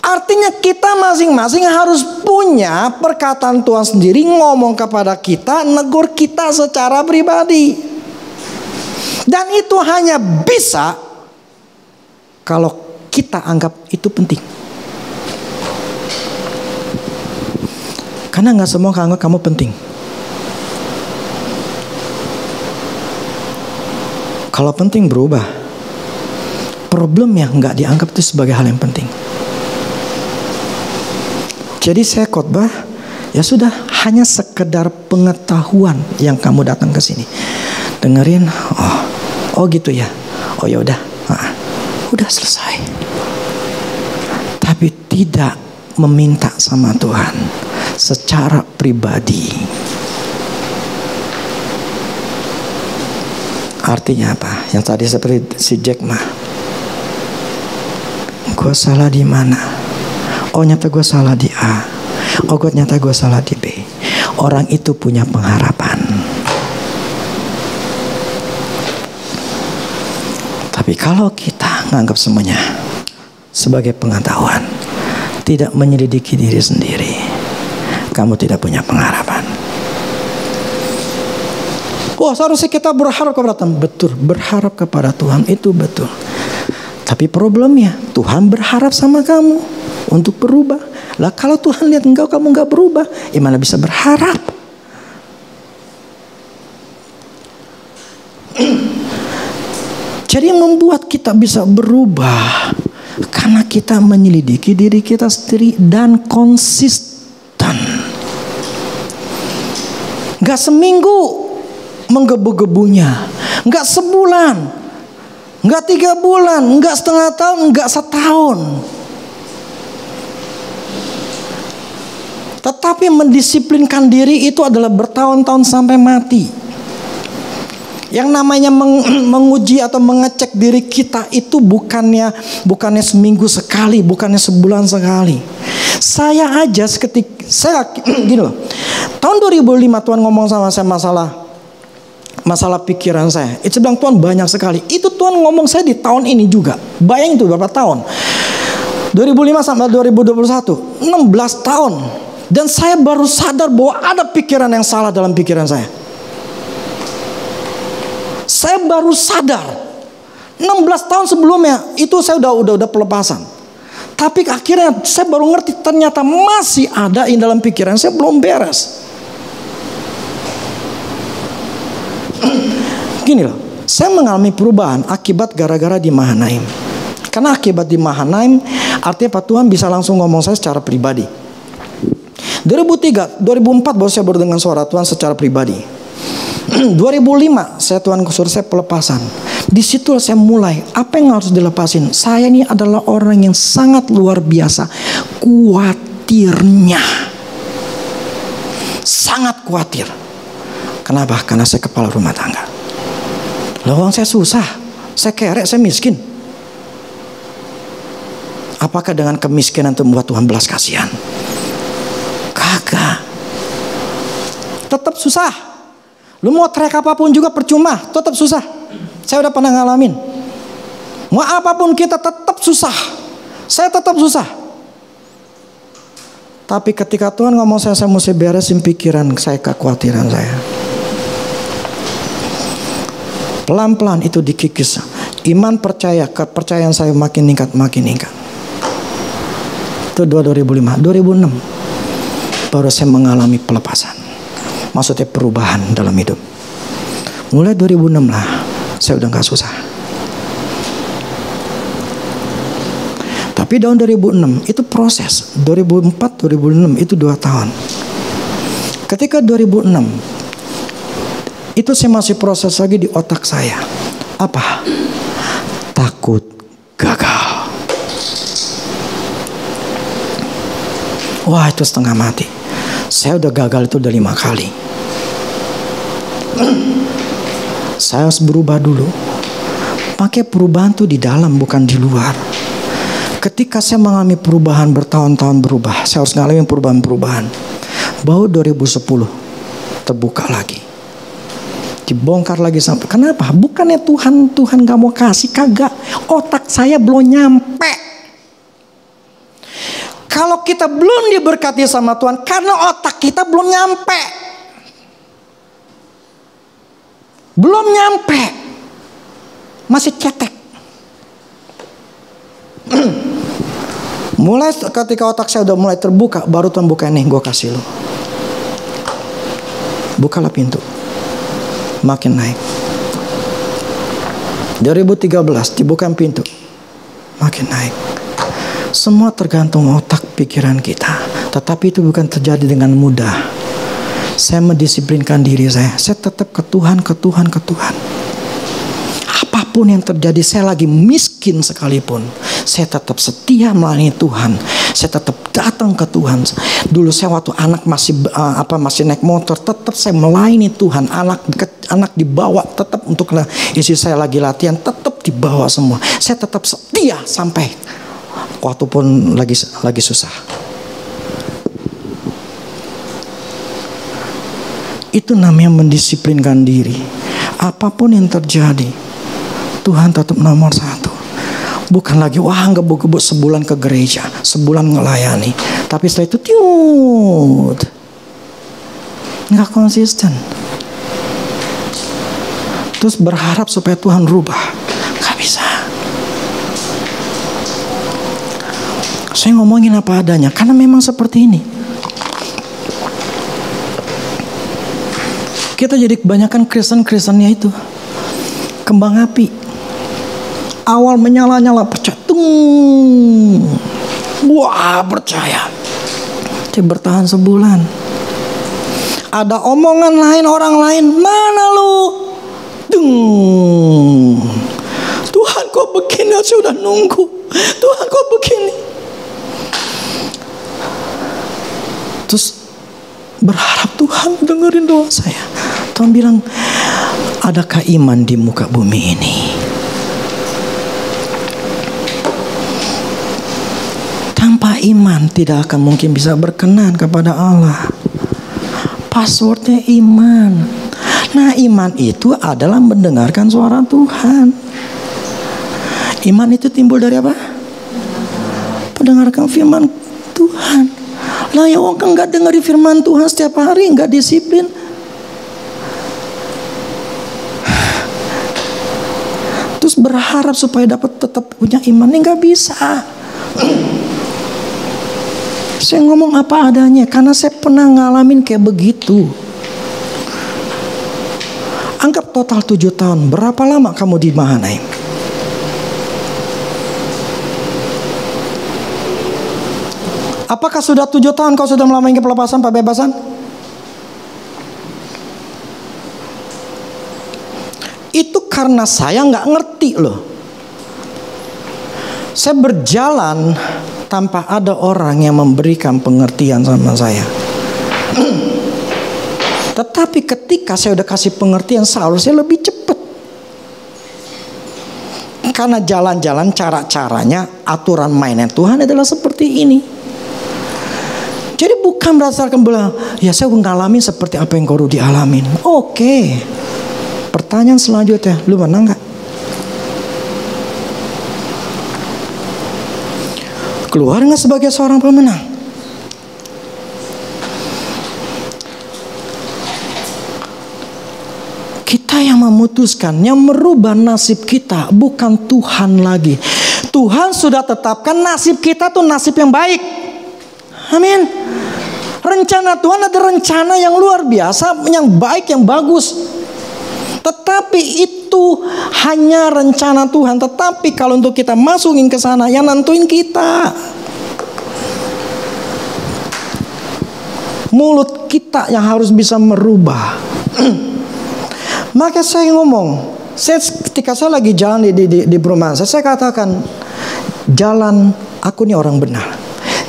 Artinya kita masing-masing harus punya perkataan Tuhan sendiri, ngomong kepada kita, negur kita secara pribadi. Dan itu hanya bisa kalau kita anggap itu penting. Karena gak semua anggap kamu penting. Kalau penting berubah. Problemnya gak dianggap itu sebagai hal yang penting. Jadi saya khotbah, ya sudah, hanya sekedar pengetahuan yang kamu datang ke sini. Dengerin, oh gitu ya. Oh ya udah. Udah selesai. Tapi tidak meminta sama Tuhan secara pribadi. Artinya apa? Yang tadi seperti si Jack mah. Gue salah di mana? Oh nyata gue salah di A. Oh nyata gue salah di B. Orang itu punya pengharapan. Tapi kalau kita nganggap semuanya sebagai pengetahuan, tidak menyelidiki diri sendiri, kamu tidak punya pengharapan. Oh seharusnya kita berharap kepada Tuhan. Betul, berharap kepada Tuhan itu betul. Tapi problemnya Tuhan berharap sama kamu untuk berubah. Lah kalau Tuhan lihat engkau kamu nggak berubah, gimana bisa berharap? Jadi membuat kita bisa berubah karena kita menyelidiki diri kita sendiri dan konsisten. Gak seminggu menggebu-gebunya, gak sebulan, gak 3 bulan, gak setengah tahun, gak setahun. Tetapi mendisiplinkan diri itu adalah bertahun-tahun sampai mati. Yang namanya menguji atau mengecek diri kita itu bukannya seminggu sekali, bukannya sebulan sekali. Saya aja saya gini loh. Tahun 2005 Tuhan ngomong sama saya masalah pikiran saya. Itu bilang Tuhan banyak sekali. Itu Tuhan ngomong saya di tahun ini juga. Bayang itu berapa tahun? 2005 sampai 2021, 16 tahun. Dan saya baru sadar bahwa ada pikiran yang salah dalam pikiran saya. Saya baru sadar 16 tahun sebelumnya itu saya udah pelepasan. Tapi akhirnya saya baru ngerti ternyata masih ada di dalam pikiran saya belum beres. Gini loh, saya mengalami perubahan akibat gara-gara di Mahanaim. Karena akibat di Mahanaim artinya Pak Tuhan bisa langsung ngomong saya secara pribadi. 2004 baru saya berdengar suara Tuhan secara pribadi. 2005 Tuhan suruh saya pelepasan. Di situ saya mulai apa yang harus dilepasin. Saya ini adalah orang yang sangat luar biasa khawatirnya. Sangat khawatir. Kenapa? Karena saya kepala rumah tangga. Lawang saya susah, saya kerek, saya miskin. Apakah dengan kemiskinan itu membuat Tuhan belas kasihan? Kagak. Tetap susah. Lu mau trek apapun juga percuma, tetap susah. Saya udah pernah ngalamin. Mau apapun kita tetap susah. Saya tetap susah. Tapi ketika Tuhan ngomong saya mesti beresin pikiran saya, kekhawatiran saya. Pelan-pelan itu dikikis. Iman percaya, kepercayaan saya makin meningkat. Itu 2005, 2006 baru saya mengalami pelepasan. Maksudnya perubahan dalam hidup. Mulai 2006 lah saya udah gak susah. Tapi tahun 2006 itu proses. 2004, 2006 itu 2 tahun. Ketika 2006 itu saya masih proses lagi di otak saya. Apa? Takut gagal. Wah, itu setengah mati. Saya udah gagal itu udah 5 kali. Saya harus berubah dulu. Pakai perubahan tuh di dalam bukan di luar. Ketika saya mengalami perubahan bertahun-tahun berubah, saya harus ngalamin perubahan. Baru 2010 terbuka lagi. Dibongkar lagi sampai. Kenapa? Bukannya Tuhan gak mau kasih, kagak. Otak saya belum nyampe. Kalau kita belum diberkati sama Tuhan karena otak kita belum nyampe. Belum nyampe. Masih cetek. Mulai ketika otak saya udah mulai terbuka, baru Tuhan buka nih, gue kasih lo. Bukalah pintu. Makin naik. 2013 dibukain pintu. Makin naik. Semua tergantung otak pikiran kita. Tetapi itu bukan terjadi dengan mudah. Saya mendisiplinkan diri saya. Saya tetap ke Tuhan. Apapun yang terjadi, saya lagi miskin sekalipun, saya tetap setia melayani Tuhan. Saya tetap datang ke Tuhan. Dulu saya waktu anak masih naik motor, tetap saya melayani Tuhan. Anak dibawa tetap untuk isi saya lagi latihan, tetap dibawa semua. Saya tetap setia sampai waktu pun lagi susah. Itu namanya mendisiplinkan diri. Apapun yang terjadi, Tuhan tetap nomor 1. Bukan lagi ngebut-ngebut sebulan ke gereja, sebulan ngelayani, tapi setelah itu nggak konsisten. Terus berharap supaya Tuhan rubah, nggak bisa. Saya ngomongin apa adanya, karena memang seperti ini. Kita jadi kebanyakan Kristen-Kristennya itu kembang api. awal menyala-nyala, percaya. Tung. Wah, percaya. Saya bertahan sebulan. Ada omongan lain orang lain, mana lu? Dung. Tuhan kok begini, saya udah nunggu. Tuhan kok begini. Terus berharap Tuhan dengerin doa saya. Tuhan bilang, adakah iman di muka bumi ini? Tanpa iman tidak akan mungkin bisa berkenan kepada Allah. Passwordnya iman. Nah, iman itu adalah mendengarkan suara Tuhan. Iman itu timbul dari apa? Mendengarkan firman Tuhan. Lah ya orang kan nggak dengerin firman Tuhan setiap hari, nggak disiplin. Terus berharap supaya dapat tetap punya iman, ini nggak bisa. Saya ngomong apa adanya karena saya pernah ngalamin kayak begitu. Anggap total 7 tahun. Berapa lama kamu di Mahanaim? Apakah sudah 7 tahun kau sudah melamar kepelepasan, pembebasan? Itu karena saya nggak ngerti loh. Saya berjalan tanpa ada orang yang memberikan pengertian sama saya. Tetapi ketika saya udah kasih pengertian, seharusnya lebih cepat. Karena jalan-jalan cara-caranya, aturan mainnya Tuhan adalah seperti ini. Jadi bukan berdasarkan bilang, ya saya mengalami seperti apa yang kau dialamin. Oke. Pertanyaan selanjutnya, lu menang gak? Keluar gak sebagai seorang pemenang? Kita yang memutuskan, yang merubah nasib kita bukan Tuhan lagi. Tuhan sudah tetapkan nasib kita tuh nasib yang baik. Amin. Rencana Tuhan ada rencana yang luar biasa, yang baik, yang bagus. Tetapi itu hanya rencana Tuhan. Tetapi kalau untuk kita masukin ke sana, yang nentuin kita. Mulut kita yang harus bisa merubah. Maka saya ngomong, ketika saya lagi jalan di perumahan, saya katakan, jalan aku ini orang benar.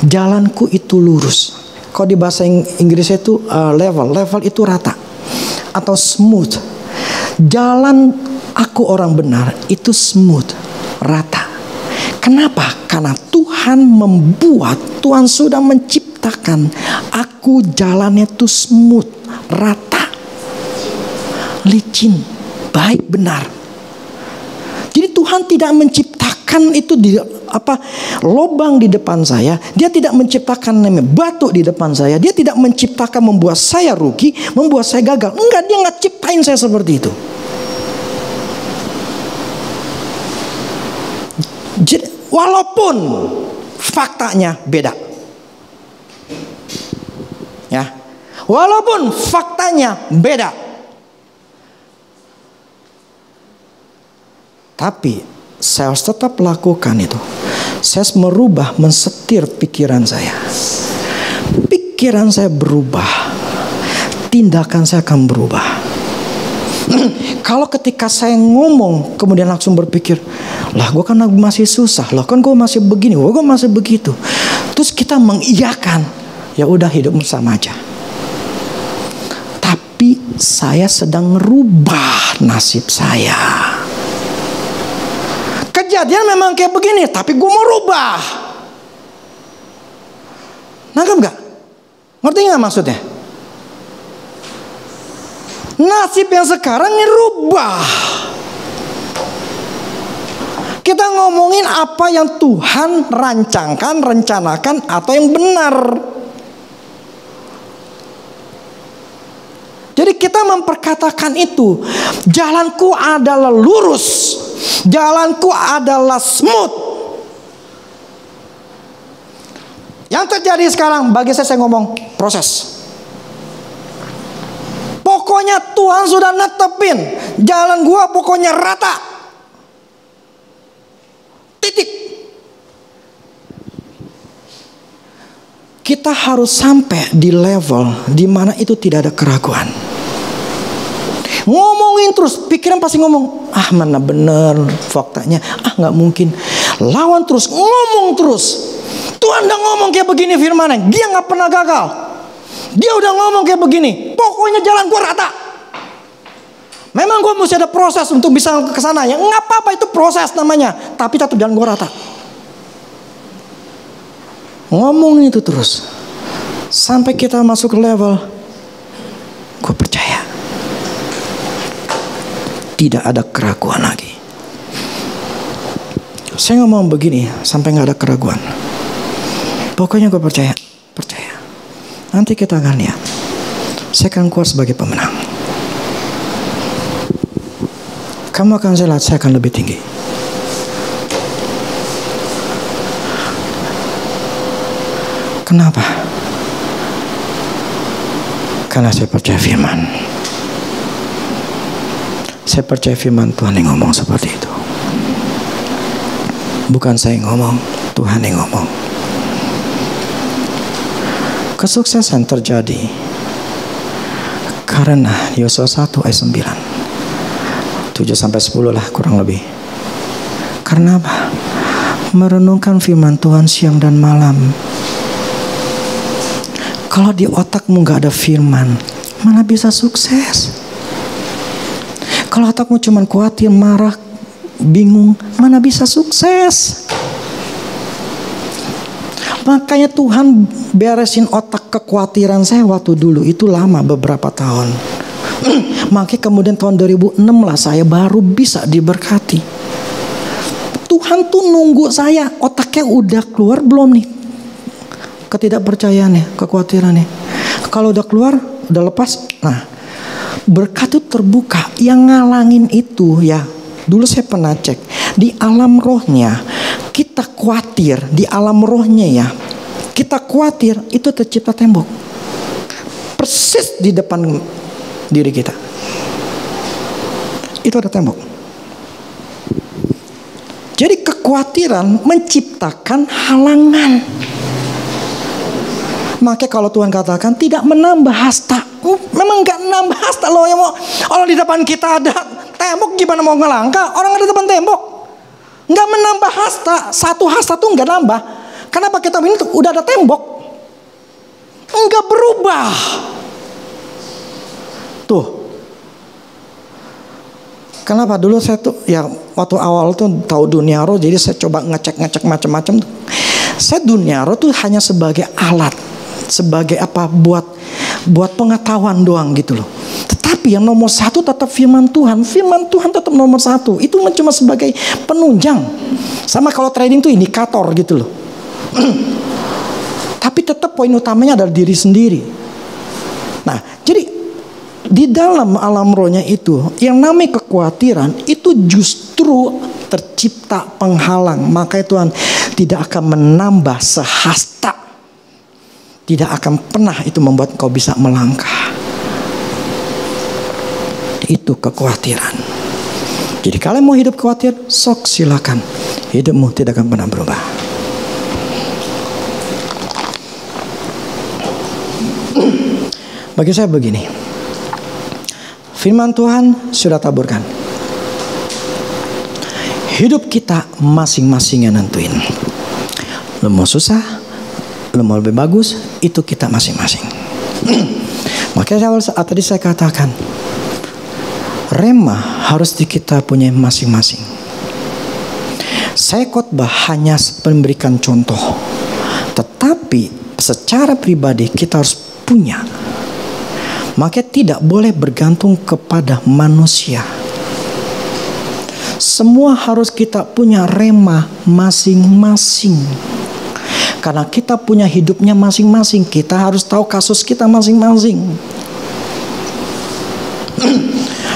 Jalanku itu lurus. Kalau di bahasa Inggrisnya itu level itu rata atau smooth. Jalan aku orang benar itu smooth, rata. Kenapa? Karena Tuhan membuat, Tuhan sudah menciptakan aku jalannya itu smooth, rata, licin, baik, benar. Jadi Tuhan tidak menciptakan itu di lobang di depan saya. Dia tidak menciptakan batu di depan saya. Dia tidak menciptakan membuat saya rugi, membuat saya gagal. Enggak, dia nggak ciptain saya seperti itu. Jadi, walaupun faktanya beda, ya, walaupun faktanya beda, tapi saya harus tetap lakukan itu. Saya harus merubah, mensetir pikiran saya. Pikiran saya berubah, tindakan saya akan berubah. Kalau ketika saya ngomong kemudian langsung berpikir, lah gue kan masih susah, lah kan gue masih begini, gue masih begitu. Terus kita mengiyakan, ya udah hidup sama aja. Tapi saya sedang merubah nasib saya. Kejadian memang kayak begini, tapi gue mau rubah. Nangkep gak? Ngerti gak maksudnya? Nasib yang sekarang ini rubah. Kita ngomongin apa yang Tuhan rancangkan, rencanakan, atau yang benar. Jadi kita memperkatakan itu, jalanku adalah lurus, jalanku adalah smooth. Yang terjadi sekarang bagi saya ngomong proses. Pokoknya Tuhan sudah netepin jalan gua, pokoknya rata. kita harus sampai di level di mana itu tidak ada keraguan. Ngomongin terus, pikiran pasti ngomong, mana bener faktanya, nggak mungkin. Lawan terus, ngomong terus. Tuhan udah ngomong kayak begini firman-Nya, dia nggak pernah gagal. Dia udah ngomong kayak begini, pokoknya jalan gua rata. Memang gua mesti ada proses untuk bisa ke sana ya, nggak apa-apa, itu proses namanya, tapi tetap jalan gua rata. Ngomong itu terus sampai kita masuk ke level gua percaya. Tidak ada keraguan lagi. Saya ngomong begini sampai nggak ada keraguan. Pokoknya gue percaya. Nanti kita akan lihat. Saya akan keluar sebagai pemenang. Kamu akan saya lihat, saya akan lebih tinggi. Kenapa? Karena saya percaya firman. Saya percaya firman Tuhan yang ngomong seperti itu. Bukan saya yang ngomong, Tuhan yang ngomong. Kesuksesan terjadi karena Yosua 1 ayat 9, 7 sampai 10 lah kurang lebih. Karena apa? Merenungkan firman Tuhan siang dan malam. Kalau di otakmu gak ada firman, mana bisa sukses? Kalau otakmu cuma khawatir, marah, bingung, mana bisa sukses? Makanya Tuhan beresin otak kekhawatiran saya waktu dulu. Itu lama, beberapa tahun. Makanya kemudian tahun 2006 lah saya baru bisa diberkati. Tuhan tuh nunggu saya, otaknya udah keluar belum nih ketidakpercayaannya, kekhawatirannya. Kalau udah keluar, udah lepas, nah berkat itu terbuka. Yang ngalangin itu ya, dulu saya pernah cek di alam rohnya, kita khawatir di alam rohnya ya, kita khawatir itu tercipta tembok persis di depan diri kita. Itu ada tembok. Jadi kekhawatiran menciptakan halangan. Makanya kalau Tuhan katakan tidak menambah hasta, memang gak nambah hasta loh. Yang mau orang di depan kita ada tembok, gimana mau ngelangkah? Orang ada depan tembok, nggak menambah hasta. Satu hasta tuh nggak nambah. Kenapa kita ini udah ada tembok, nggak berubah. Tuh, kenapa dulu saya tuh ya waktu awal tuh tahu dunia roh, jadi saya coba ngecek macam-macam. Saya dunia roh tuh hanya sebagai alat, sebagai apa, buat pengetahuan doang gitu loh. Tetapi yang nomor satu tetap firman Tuhan. Firman Tuhan tetap nomor satu. Itu cuma sebagai penunjang. Sama kalau trading tuh indikator gitu loh. Tapi tetap poin utamanya adalah diri sendiri. Nah, jadi di dalam alam rohnya itu, yang namanya kekhawatiran itu justru tercipta penghalang. Makanya Tuhan tidak akan menambah sehasta. Tidak akan pernah itu membuat kau bisa melangkah. Itu kekhawatiran. Jadi kalian mau hidup khawatir, sok silakan. Hidupmu tidak akan pernah berubah. Bagi saya begini, firman Tuhan sudah taburkan. Hidup kita masing-masing yang nentuin. Lo mau susah, lo mau lebih bagus, itu kita masing-masing. Makanya tadi saya katakan, rema harus kita punya masing-masing. Saya khotbah hanya memberikan contoh, tetapi secara pribadi kita harus punya. Makanya tidak boleh bergantung kepada manusia. Semua harus kita punya rema masing-masing. Karena kita punya hidupnya masing-masing. Kita harus tahu kasus kita masing-masing.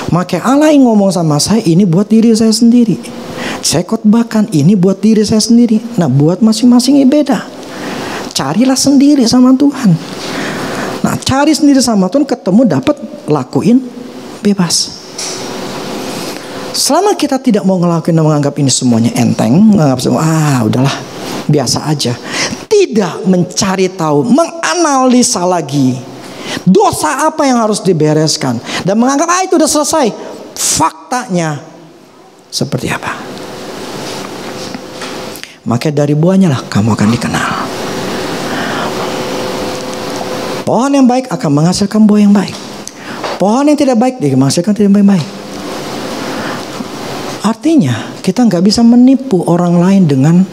Maka Allah yang ngomong sama saya, ini buat diri saya sendiri. Saya khotbahkan ini buat diri saya sendiri. Nah, buat masing-masing ini beda. Carilah sendiri sama Tuhan. Nah, cari sendiri sama Tuhan, ketemu, dapat, lakuin, bebas. Selama kita tidak mau ngelakuin dan menganggap ini semuanya enteng, menganggap semua udahlah biasa aja, tidak mencari tahu, menganalisa lagi dosa apa yang harus dibereskan, dan menganggap itu udah selesai. Faktanya seperti apa? Maka dari buahnya lah kamu akan dikenal. Pohon yang baik akan menghasilkan buah yang baik. Pohon yang tidak baik dia menghasilkan tidak baik. Artinya kita nggak bisa menipu orang lain dengan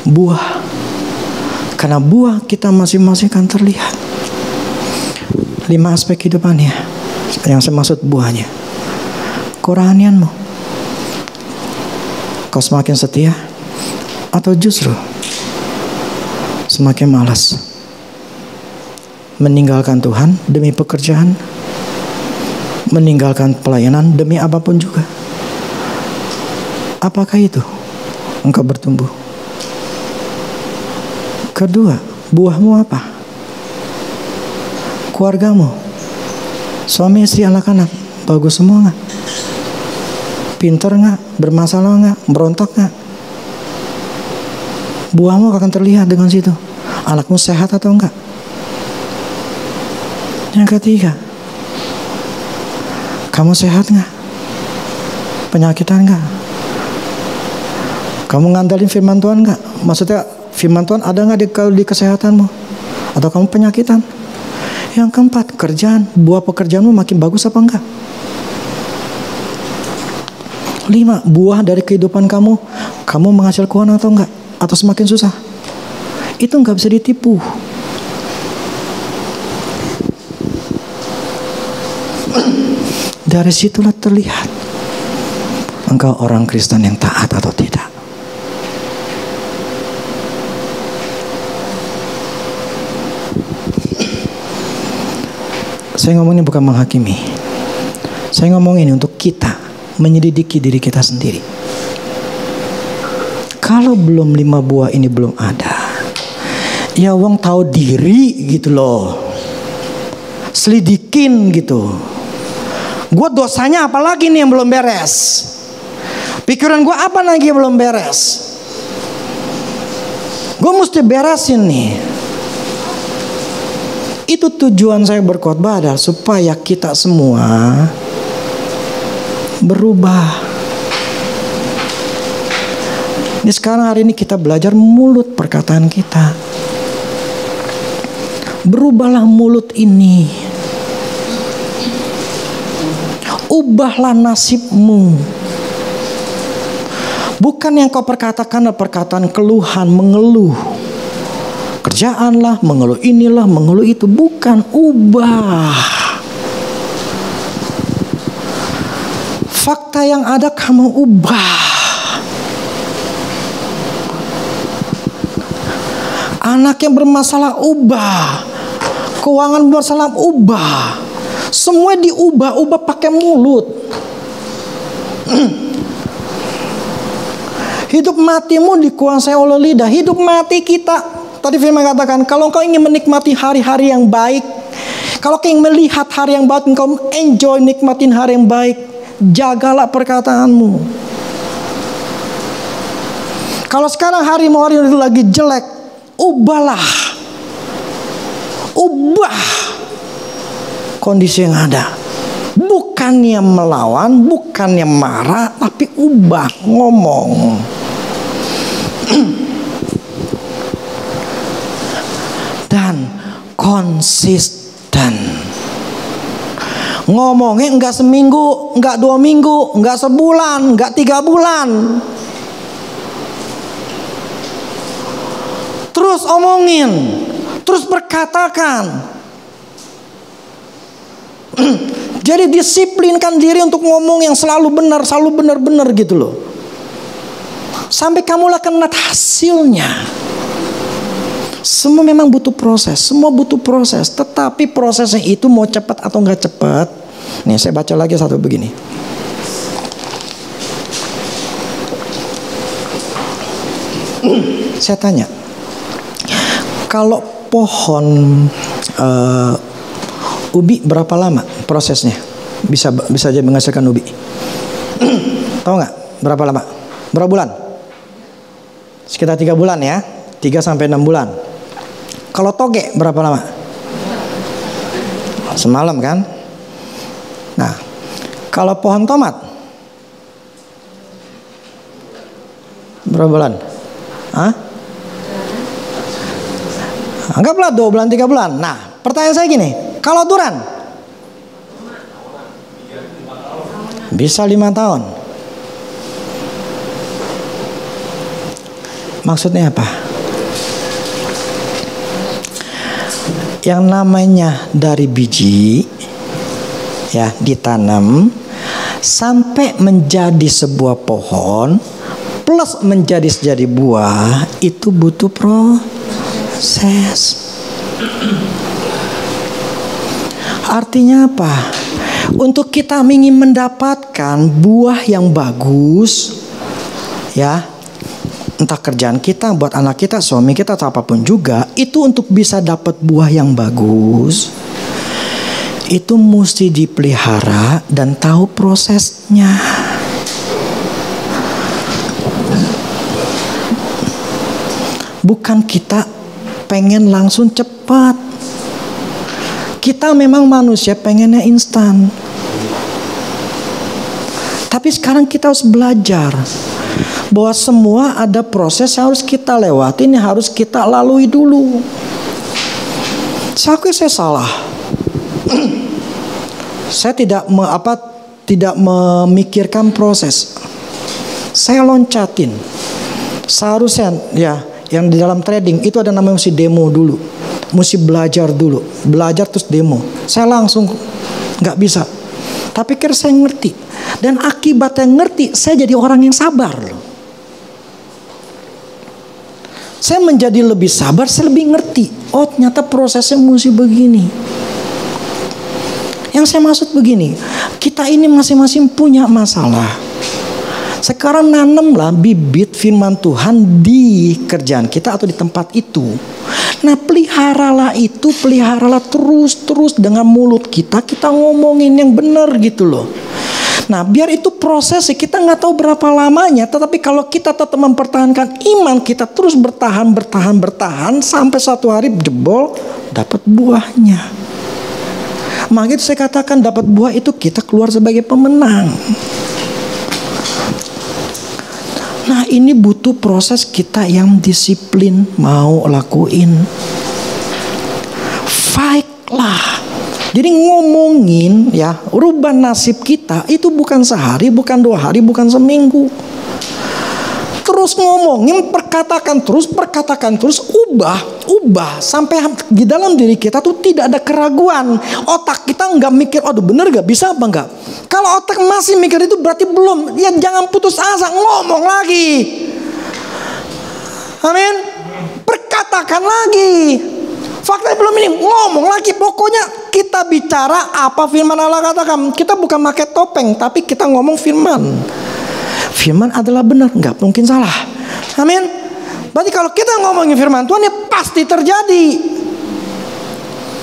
buah, karena buah kita masing-masing akan terlihat. 5 aspek kehidupannya yang saya maksud buahnya. Kerohanianmu, kau semakin setia atau justru semakin malas meninggalkan Tuhan demi pekerjaan, meninggalkan pelayanan demi apapun juga? Apakah itu engkau bertumbuh? Kedua, buahmu apa? Keluargamu, suami, istri, anak-anak, bagus semua nggak? Pinter nggak? Bermasalah nggak? Berontak nggak? Buahmu akan terlihat dengan situ. Anakmu sehat atau enggak? Yang ketiga, kamu sehat nggak? Penyakitan nggak? Kamu ngandelin firman Tuhan nggak? Maksudnya firman Tuhan ada nggak di kesehatanmu? Atau kamu penyakitan? Yang keempat, kerjaan. Buah pekerjaanmu makin bagus apa enggak? 5, buah dari kehidupan kamu. Kamu menghasilkan keuangan atau enggak? Atau semakin susah? Itu enggak bisa ditipu. Dari situlah terlihat engkau orang Kristen yang taat atau tidak. Saya ngomong ini bukan menghakimi. Saya ngomong ini untuk kita menyelidiki diri kita sendiri. Kalau belum 5 buah ini belum ada, ya wong tahu diri gitu loh. Selidikin gitu. Gue dosanya apa lagi nih yang belum beres? Pikiran gue apa lagi yang belum beres? Gue mesti beresin nih. Itu tujuan saya berkhotbah adalah supaya kita semua berubah. Ini sekarang hari ini kita belajar mulut perkataan kita. Berubahlah mulut ini. Ubahlah nasibmu. Bukan yang kau perkatakan adalah perkataan keluhan, mengeluh. Kerjaan lah, mengeluh inilah, mengeluh itu. Bukan, ubah. Fakta yang ada kamu ubah. Anak yang bermasalah ubah. Keuangan bermasalah ubah. Semua diubah-ubah pakai mulut. Hidup matimu dikuasai oleh lidah. Hidup mati kita, tadi firman katakan, kalau engkau ingin menikmati hari-hari yang baik, kalau engkau ingin melihat hari yang baik, engkau enjoy nikmatin hari yang baik, jagalah perkataanmu. Kalau sekarang hari itu lagi jelek, ubahlah. Ubah kondisi yang ada. Bukannya melawan, bukannya marah, tapi ubah, ngomong. Dan konsisten. Ngomongnya enggak seminggu, enggak 2 minggu, enggak sebulan, enggak 3 bulan. Terus omongin, terus berkatakan. Jadi disiplinkan diri untuk ngomong yang selalu benar gitu loh. Sampai kamulah kena hasilnya. Semua memang butuh proses, semua butuh proses. Tetapi prosesnya itu mau cepat atau nggak cepat. Nih saya baca lagi satu begini. Saya tanya, kalau pohon ubi berapa lama prosesnya bisa jadi menghasilkan ubi? Tahu nggak berapa lama? Berapa bulan? Sekitar 3 bulan ya. 3 sampai 6 bulan. Kalau toge berapa lama? Semalam kan? Nah, kalau pohon tomat berapa bulan? Hah? Anggaplah 2 bulan 3 bulan. Nah, pertanyaan saya gini, kalau durian bisa 5 tahun. Maksudnya apa? Yang namanya dari biji ya ditanam sampai menjadi sebuah pohon plus menjadi buah itu butuh proses. Artinya apa? Untuk kita ingin mendapatkan buah yang bagus, ya, entah kerjaan kita, buat anak kita, suami kita, atau apapun juga, itu untuk bisa dapat buah yang bagus, itu mesti dipelihara dan tahu prosesnya. Bukan kita pengen langsung cepat. Kita memang manusia pengennya instan. Tapi sekarang kita harus belajar bahwa semua ada proses yang harus kita lewatin, yang harus kita lalui dulu. Saya salah. Saya tidak memikirkan proses. Saya loncatin. Seharusnya ya, yang di dalam trading itu ada namanya mesti demo dulu. Mesti belajar dulu. Belajar terus demo. Saya langsung nggak bisa. Tapi kira saya ngerti. Dan akibatnya ngerti, saya jadi orang yang sabar loh. Saya menjadi lebih sabar, saya lebih ngerti. Oh, ternyata prosesnya mesti begini. Yang saya maksud begini, kita ini masing-masing punya masalah. Sekarang nanamlah bibit firman Tuhan di kerjaan kita atau di tempat itu. Nah, peliharalah itu, peliharalah terus dengan mulut kita ngomongin yang benar gitu loh. Nah, biar itu prosesnya kita nggak tahu berapa lamanya, tetapi kalau kita tetap mempertahankan iman kita terus bertahan sampai suatu hari jebol dapat buahnya. Maka itu saya katakan dapat buah itu kita keluar sebagai pemenang. Nah, ini butuh proses kita yang disiplin mau lakuin. Fight lah. Jadi ngomongin ya, rubah nasib kita itu bukan sehari, bukan 2 hari, bukan seminggu. Terus ngomongin, perkatakan terus, ubah sampai di dalam diri kita tuh tidak ada keraguan. Otak kita nggak mikir, aduh bener gak, bisa apa enggak. Kalau otak masih mikir itu berarti belum. Ya jangan putus asa, ngomong lagi. Amin. Perkatakan lagi. Fakta belum ini, ngomong lagi. Pokoknya kita bicara apa firman Allah katakan. Kita bukan pakai topeng, tapi kita ngomong firman. Firman adalah benar, nggak mungkin salah. Amin. Berarti kalau kita ngomongin firman Tuhan, ya pasti terjadi.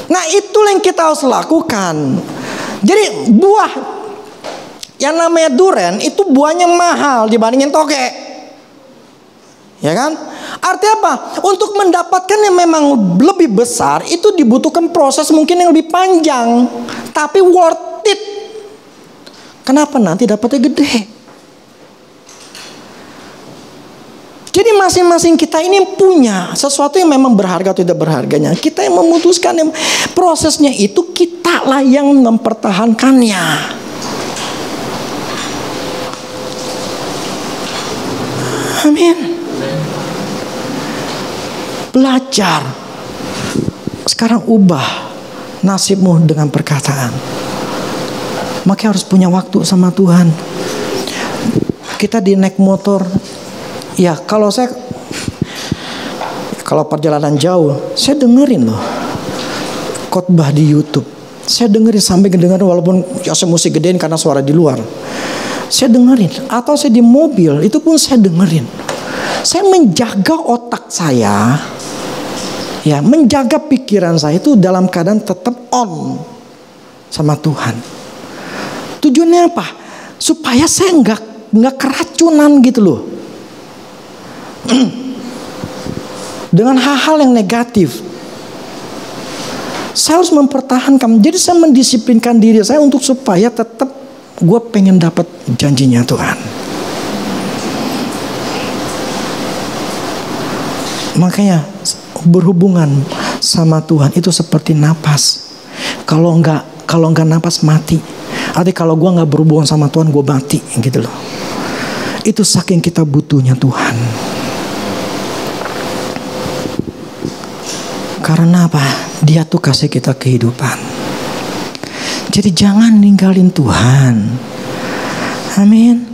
Nah, itulah yang kita harus lakukan. Jadi buah yang namanya durian itu buahnya mahal dibandingin toge. Ya kan? Artinya apa? Untuk mendapatkan yang memang lebih besar itu dibutuhkan proses mungkin yang lebih panjang, tapi worth it. Kenapa? Nanti dapatnya gede. Jadi masing-masing kita ini punya sesuatu yang memang berharga atau tidak berharganya. Kita yang memutuskan, yang prosesnya itu kita lah yang mempertahankannya. Amin. Belajar. Sekarang ubah nasibmu dengan perkataan. Maka harus punya waktu sama Tuhan. Kita di naik motor. Ya kalau perjalanan jauh, saya dengerin loh khotbah di YouTube. Saya dengerin sampai kedengaran, walaupun ya saya mesti gedein karena suara di luar. Saya dengerin. Atau saya di mobil, itu pun saya dengerin. Saya menjaga otak saya, ya, menjaga pikiran saya itu dalam keadaan tetap on sama Tuhan. Tujuannya apa? Supaya saya nggak keracunan gitu loh. dengan hal-hal yang negatif. Saya harus mempertahankan. Jadi saya mendisiplinkan diri saya untuk supaya tetap gue pengen dapat janjinya Tuhan. Makanya berhubungan sama Tuhan itu seperti napas. Kalau enggak napas mati. Artinya kalau gue nggak berhubungan sama Tuhan, gue mati gitu loh. Itu saking kita butuhnya Tuhan. Karena apa? Dia tuh kasih kita kehidupan. Jadi jangan ninggalin Tuhan. Amin.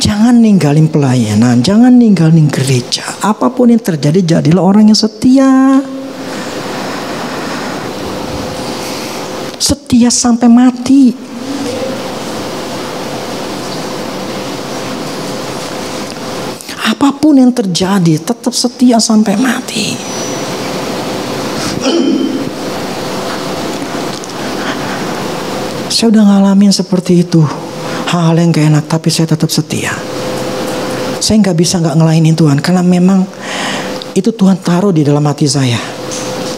Jangan ninggalin pelayanan, jangan ninggalin gereja. Apapun yang terjadi, jadilah orang yang setia. Setia sampai mati. Apapun yang terjadi, tetap setia sampai mati. Saya udah ngalamin seperti itu. Hal-hal yang gak enak, tapi saya tetap setia. Saya gak bisa gak ngelainin Tuhan, karena memang itu Tuhan taruh di dalam hati saya.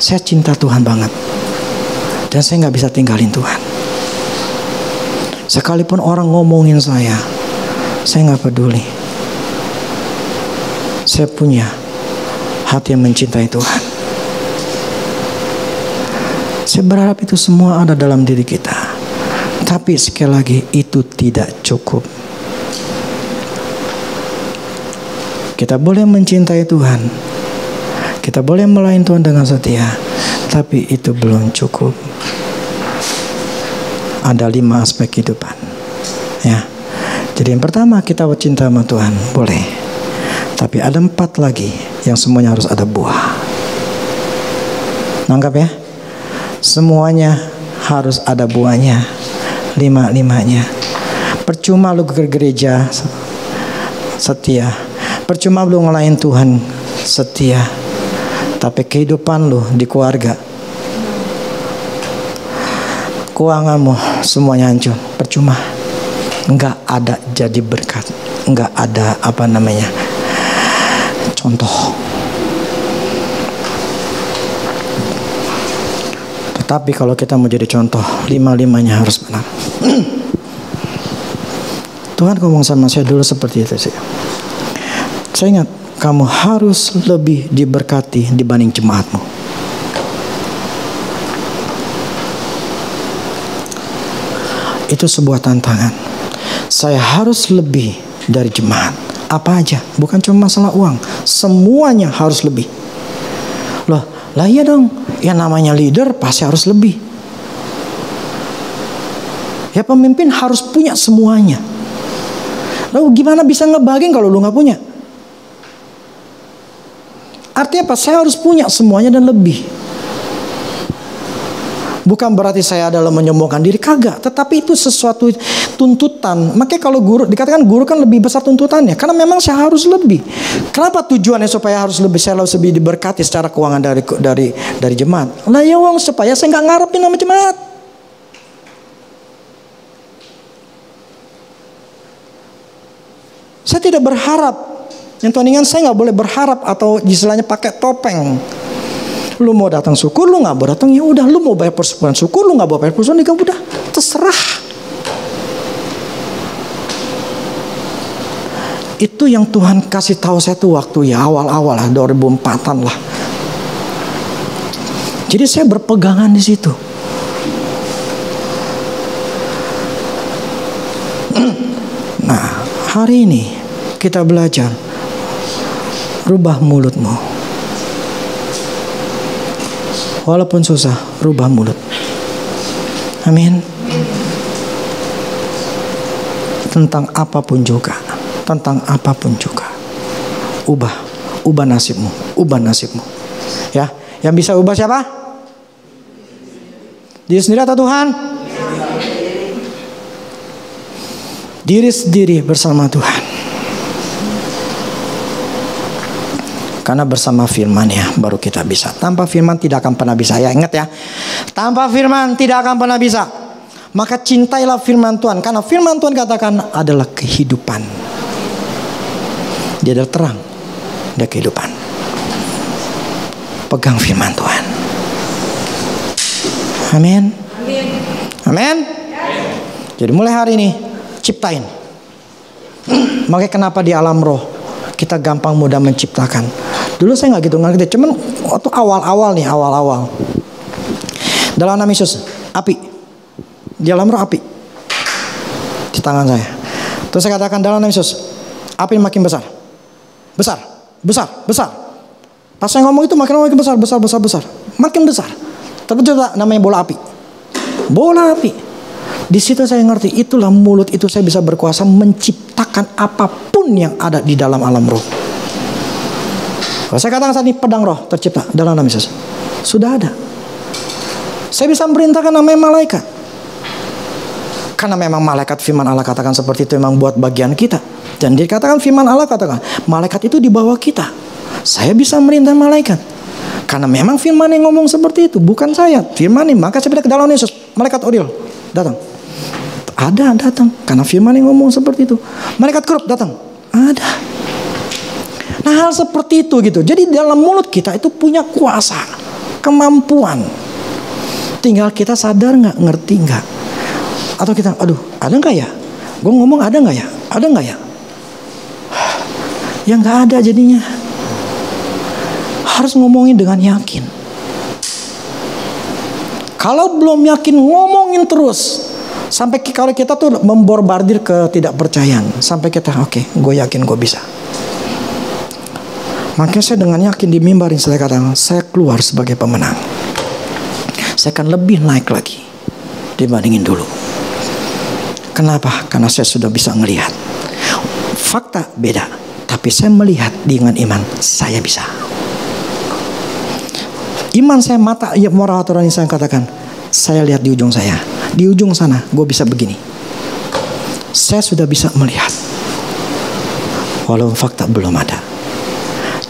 Saya cinta Tuhan banget, dan saya gak bisa tinggalin Tuhan. Sekalipun orang ngomongin saya gak peduli. Saya punya hati yang mencintai Tuhan. Saya berharap itu semua ada dalam diri kita. Tapi sekali lagi itu tidak cukup. Kita boleh mencintai Tuhan, kita boleh melayani Tuhan dengan setia, tapi itu belum cukup. Ada 5 aspek kehidupan, ya. Jadi yang pertama, kita cinta sama Tuhan, boleh. Tapi ada 4 lagi yang semuanya harus ada buah. Nangkap ya? Semuanya harus ada buahnya. 5-5-nya. Percuma lu ke gereja setia, percuma lu ngelayan Tuhan setia, tapi kehidupan lu di keluarga, keuanganmu semuanya hancur, percuma. Enggak ada jadi berkat, enggak ada contoh. Tapi kalau kita mau jadi contoh, 5-5-nya harus benar. Tuhan ngomong sama saya dulu seperti itu sih. Saya ingat, kamu harus lebih diberkati dibanding jemaatmu. Itu sebuah tantangan. Saya harus lebih dari jemaat. Apa aja, bukan cuma masalah uang. Semuanya harus lebih. Lah iya dong, yang namanya leader pasti harus lebih. Ya pemimpin harus punya semuanya. Lalu gimana bisa ngebagiin kalau lu gak punya? Artinya apa? Saya harus punya semuanya dan lebih. Bukan berarti saya adalah menyombongkan diri, kagak. Tetapi itu sesuatu tuntutan. Makanya kalau guru, dikatakan guru kan lebih besar tuntutannya. Karena memang saya harus lebih. Kenapa tujuannya supaya harus lebih? Saya harus lebih diberkati secara keuangan dari jemaat. Lah ya wong, supaya saya nggak ngarepin sama jemaat. Saya tidak berharap. Yang Tuhan saya nggak boleh berharap atau istilahnya pakai topeng. Lu mau datang syukur, lu nggak mau datang ya udah. Lu mau bayar persekutuan syukur, lu nggak mau bayar persekutuan ya udah, terserah. Itu yang Tuhan kasih tahu saya tuh waktu ya awal-awal lah 2004-an lah. Jadi saya berpegangan di situ. Nah, hari ini kita belajar rubah mulutmu. Walaupun susah, rubah mulut. Amin. Tentang apapun juga. Tentang apapun juga. Ubah nasibmu. Ubah nasibmu. Ya, yang bisa ubah siapa? Diri sendiri atau Tuhan? Diri sendiri bersama Tuhan. Karena bersama firman ya baru kita bisa. Tanpa firman tidak akan pernah bisa. Ya ingat ya. Tanpa firman tidak akan pernah bisa. Maka cintailah firman Tuhan. Karena firman Tuhan katakan adalah kehidupan. Dia adalah terang. Dia kehidupan. pegang firman Tuhan. Amin. Amin. Jadi mulai hari ini ciptain. Makanya kenapa di alam roh kita gampang mudah menciptakan. Dulu saya nggak gitu ngerti, cuman waktu awal-awal. Dalam nama Yesus, api. Di alam roh api. Di tangan saya. Terus saya katakan dalam nama Yesus, api makin besar. Besar. Pas saya ngomong itu makin besar. Makin besar. Tapi juga namanya bola api. Bola api. Di situ saya ngerti, itulah mulut itu saya bisa berkuasa menciptakan apapun yang ada di dalam alam roh. Kalau saya katakan saat ini pedang roh tercipta dalam nama Yesus. Sudah ada. Saya bisa memerintahkan namanya malaikat. Karena memang malaikat firman Allah katakan seperti itu memang buat bagian kita. Dan dikatakan firman Allah katakan malaikat itu di bawah kita. Saya bisa merintah malaikat. Karena memang firman yang ngomong seperti itu, bukan saya. Firman ini, maka saya pindah ke dalam Yesus. Malaikat Uriel datang. Datang. Karena firman yang ngomong seperti itu. Malaikat Kerub datang. Ada. Nah, hal seperti itu gitu. Jadi dalam mulut kita itu punya kuasa, kemampuan. Tinggal kita sadar nggak, ngerti nggak? Atau kita, aduh, ada nggak ya? Gue ngomong ada nggak ya? Ada nggak ya? Ya nggak ada jadinya. Harus ngomongin dengan yakin. Kalau belum yakin, ngomongin terus. Sampai kalau kita tuh memborbardir ketidakpercayaan. Sampai kita, oke, gue yakin gue bisa. Makanya saya dengan yakin di mimbar ini saya katakan, saya keluar sebagai pemenang. Saya akan lebih naik lagi dibandingin dulu. Kenapa? Karena saya sudah bisa ngelihat. Fakta beda, tapi saya melihat dengan iman saya bisa. Iman saya mata, ya moral aturan yang saya katakan, saya lihat di ujung saya, di ujung sana, gue bisa begini. Saya sudah bisa melihat, walaupun fakta belum ada.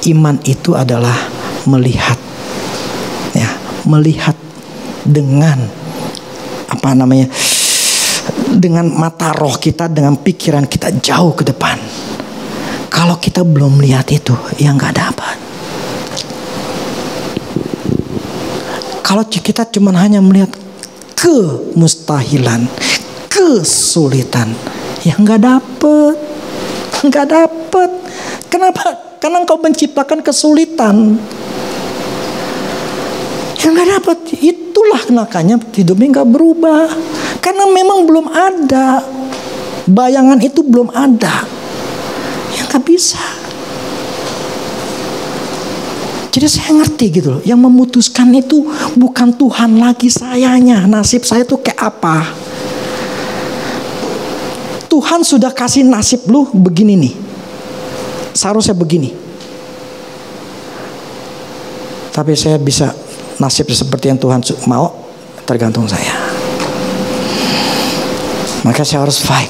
Iman itu adalah melihat, ya, melihat dengan apa namanya, dengan mata roh kita, dengan pikiran kita jauh ke depan. Kalau kita belum melihat itu, ya nggak dapat. Kalau kita cuma hanya melihat kemustahilan, kesulitan, ya nggak dapet. Kenapa? Karena engkau menciptakan kesulitan. Ya nggak dapet. Itulah makanya hidupnya nggak berubah. Karena memang belum ada. Bayangan itu belum ada. Ya nggak bisa. Jadi saya ngerti gitu loh. Yang memutuskan itu bukan Tuhan lagi sayanya. Nasib saya tuh kayak apa. Tuhan sudah kasih nasib lu begini nih. Seharusnya begini. Tapi saya bisa nasib seperti yang Tuhan mau, tergantung saya. Maka saya harus fight.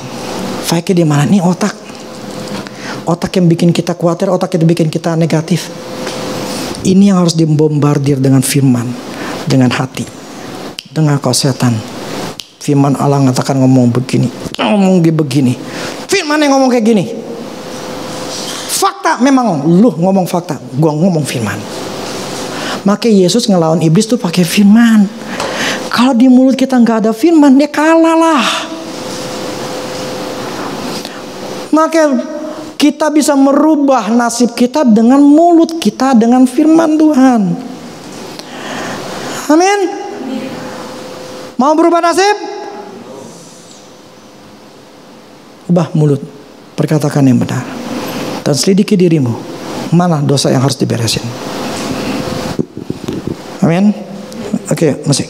Fightnya di mana? Nih otak. Otak yang bikin kita khawatir, otak yang bikin kita negatif. Ini yang harus dibombardir dengan firman, dengan hati, dengan setan. Firman Allah mengatakan ngomong begini, ngomong begini. Firman yang ngomong kayak gini. Fakta memang lu ngomong fakta, gua ngomong firman. Maka Yesus ngelawan iblis tuh pakai firman. Kalau di mulut kita nggak ada firman, dia kalah lah. Maka kita bisa merubah nasib kita dengan mulut kita, dengan firman Tuhan. Amin. Mau berubah nasib? Ubah mulut, perkatakan yang benar. Dan selidiki dirimu, mana dosa yang harus diberesin. Amin. Oke, musik.